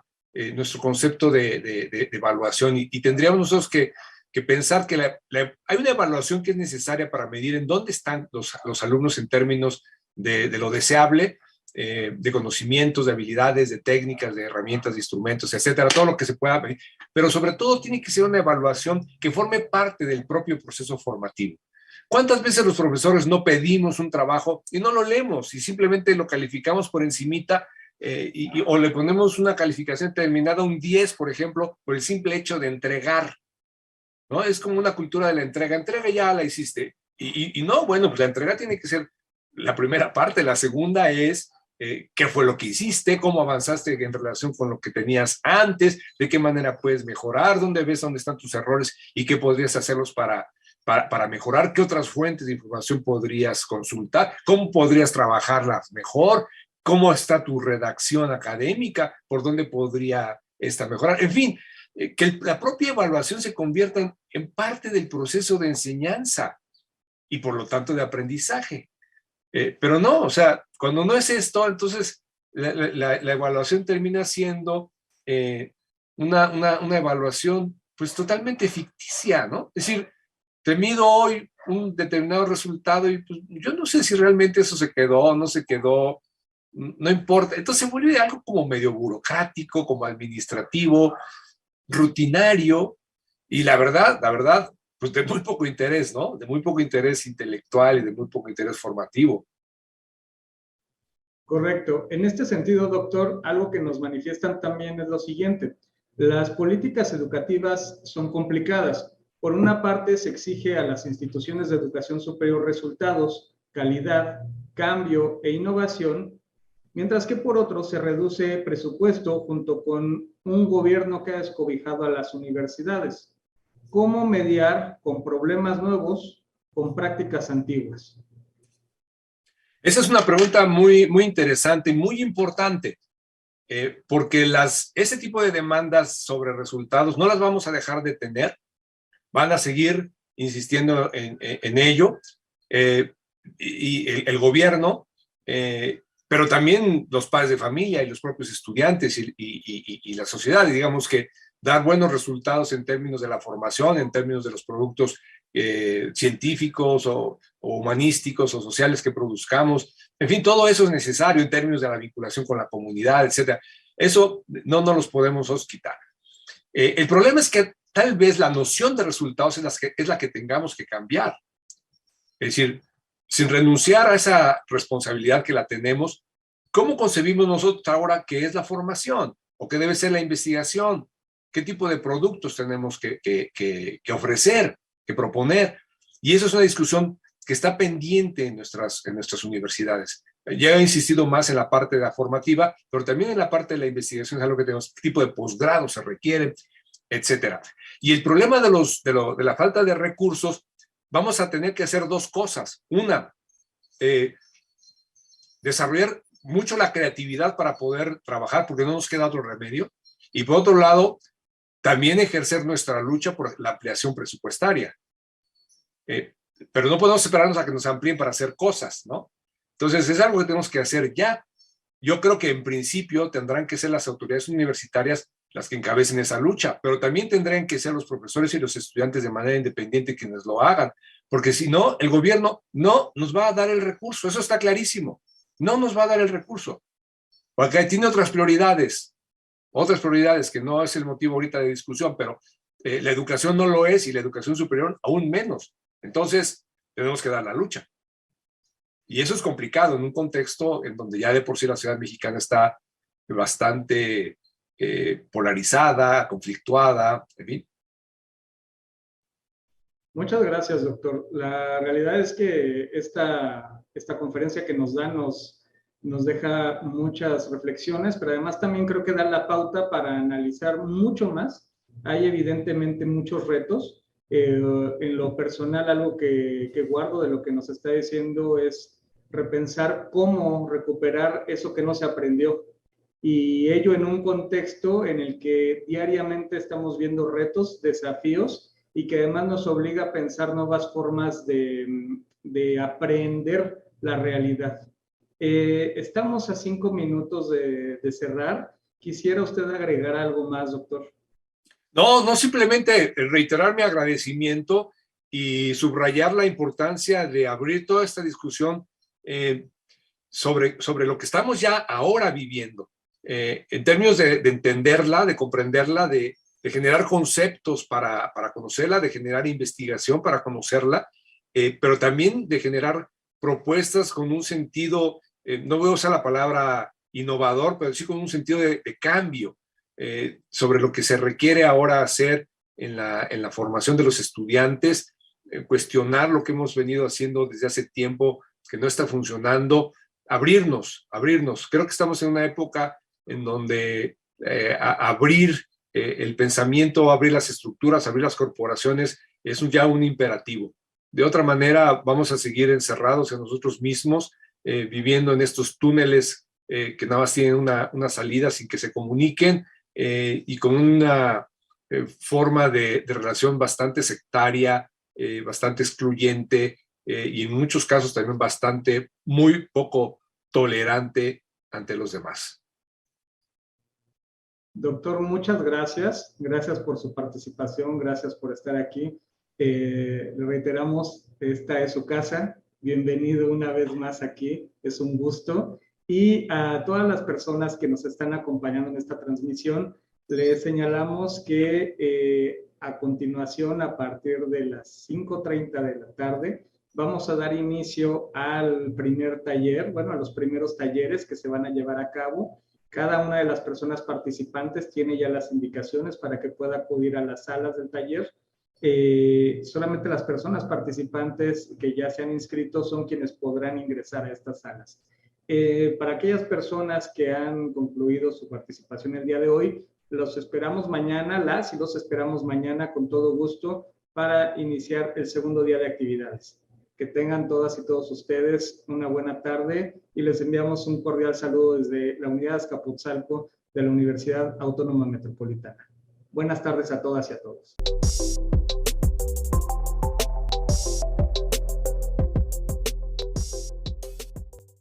nuestro concepto de evaluación y tendríamos nosotros que pensar que hay una evaluación que es necesaria para medir en dónde están los alumnos en términos de lo deseable, de conocimientos, de habilidades, de técnicas, de herramientas, de instrumentos, etcétera, todo lo que se pueda medir, pero sobre todo tiene que ser una evaluación que forme parte del propio proceso formativo. ¿Cuántas veces los profesores no pedimos un trabajo y no lo leemos y simplemente lo calificamos por encimita o le ponemos una calificación determinada, un 10, por ejemplo, por el simple hecho de entregar, ¿no? Es como una cultura de la entrega. Entrega, ya la hiciste. Y no, bueno, pues la entrega tiene que ser la primera parte. La segunda es qué fue lo que hiciste, cómo avanzaste en relación con lo que tenías antes, de qué manera puedes mejorar, dónde están tus errores y qué podrías hacerlos para mejorar, qué otras fuentes de información podrías consultar, cómo podrías trabajarlas mejor, cómo está tu redacción académica, por dónde podría mejorar. En fin, que la propia evaluación se convierta en parte del proceso de enseñanza y por lo tanto de aprendizaje. Pero no, o sea, cuando no es esto, entonces la evaluación termina siendo una evaluación pues totalmente ficticia, ¿no? Es decir, te mido hoy un determinado resultado y pues, yo no sé si realmente eso se quedó o no se quedó, no importa. Entonces se vuelve algo como medio burocrático, como administrativo, rutinario y la verdad, pues de muy poco interés, ¿no? De muy poco interés intelectual y de muy poco interés formativo. Correcto. En este sentido, doctor, algo que nos manifiestan también es lo siguiente. Las políticas educativas son complicadas. Por una parte, se exige a las instituciones de educación superior resultados, calidad, cambio e innovación, mientras que por otro se reduce presupuesto junto con un gobierno que ha descobijado a las universidades. ¿Cómo mediar con problemas nuevos con prácticas antiguas? Esa es una pregunta muy, muy interesante y muy importante, porque ese tipo de demandas sobre resultados no las vamos a dejar de tener, van a seguir insistiendo en ello, y el gobierno, pero también los padres de familia y los propios estudiantes y la sociedad, digamos que dar buenos resultados en términos de la formación, en términos de los productos científicos o humanísticos o sociales que produzcamos. En fin, todo eso es necesario en términos de la vinculación con la comunidad, etcétera. Eso no los podemos quitar. El problema es que tal vez la noción de resultados es la que tengamos que cambiar. Es decir, sin renunciar a esa responsabilidad que la tenemos, ¿cómo concebimos nosotros ahora qué es la formación? ¿O qué debe ser la investigación? ¿Qué tipo de productos tenemos que ofrecer, que proponer? Y eso es una discusión que está pendiente en nuestras universidades. Ya he insistido más en la parte de la formativa, pero también en la parte de la investigación es algo que tenemos, qué tipo de posgrado se requiere, etcétera. Y el problema de la falta de recursos, vamos a tener que hacer dos cosas. Una, desarrollar mucho la creatividad para poder trabajar, porque no nos queda otro remedio. Y por otro lado, también ejercer nuestra lucha por la ampliación presupuestaria. Pero no podemos esperarnos a que nos amplíen para hacer cosas, ¿no? Entonces, es algo que tenemos que hacer ya. Yo creo que en principio tendrán que ser las autoridades universitarias las que encabecen esa lucha, pero también tendrán que ser los profesores y los estudiantes de manera independiente quienes lo hagan, porque si no, el gobierno no nos va a dar el recurso, eso está clarísimo, no nos va a dar el recurso, porque tiene otras prioridades que no es el motivo ahorita de discusión, pero la educación no lo es y la educación superior aún menos. Entonces, tenemos que dar la lucha. Y eso es complicado en un contexto en donde ya de por sí la sociedad mexicana está bastante polarizada, conflictuada, en fin. Muchas gracias, doctor. La realidad es que esta conferencia que nos da nos deja muchas reflexiones, pero además también creo que da la pauta para analizar mucho más. Hay evidentemente muchos retos. En lo personal, algo que guardo de lo que nos está diciendo es repensar cómo recuperar eso que no se aprendió. Y ello en un contexto en el que diariamente estamos viendo retos, desafíos, y que además nos obliga a pensar nuevas formas de aprender la realidad. Estamos a 5 minutos de cerrar. ¿Quisiera usted agregar algo más, doctor? No, simplemente reiterar mi agradecimiento y subrayar la importancia de abrir toda esta discusión sobre lo que estamos ya ahora viviendo, en términos de entenderla, de comprenderla, de generar conceptos para conocerla, de generar investigación para conocerla, pero también de generar propuestas con un sentido, no voy a usar la palabra innovador, pero sí con un sentido de cambio sobre lo que se requiere ahora hacer en la formación de los estudiantes, cuestionar lo que hemos venido haciendo desde hace tiempo que no está funcionando, abrirnos. Creo que estamos en una época en donde abrir el pensamiento, abrir las estructuras, abrir las corporaciones, es ya un imperativo. De otra manera, vamos a seguir encerrados en nosotros mismos, viviendo en estos túneles que nada más tienen una salida sin que se comuniquen, y con una forma de relación bastante sectaria, bastante excluyente, y en muchos casos también muy poco tolerante ante los demás. Doctor, muchas gracias. Gracias por su participación, gracias por estar aquí. Le reiteramos, esta es su casa. Bienvenido una vez más aquí, es un gusto. Y a todas las personas que nos están acompañando en esta transmisión, les señalamos que a continuación, a partir de las 5:30 de la tarde, vamos a dar inicio al primer taller, bueno, a los primeros talleres que se van a llevar a cabo. Cada una de las personas participantes tiene ya las indicaciones para que pueda acudir a las salas del taller. Solamente las personas participantes que ya se han inscrito son quienes podrán ingresar a estas salas. Para aquellas personas que han concluido su participación el día de hoy, los esperamos mañana, los esperamos mañana con todo gusto para iniciar el segundo día de actividades. Que tengan todas y todos ustedes una buena tarde y les enviamos un cordial saludo desde la Unidad Azcapotzalco de la Universidad Autónoma Metropolitana. Buenas tardes a todas y a todos.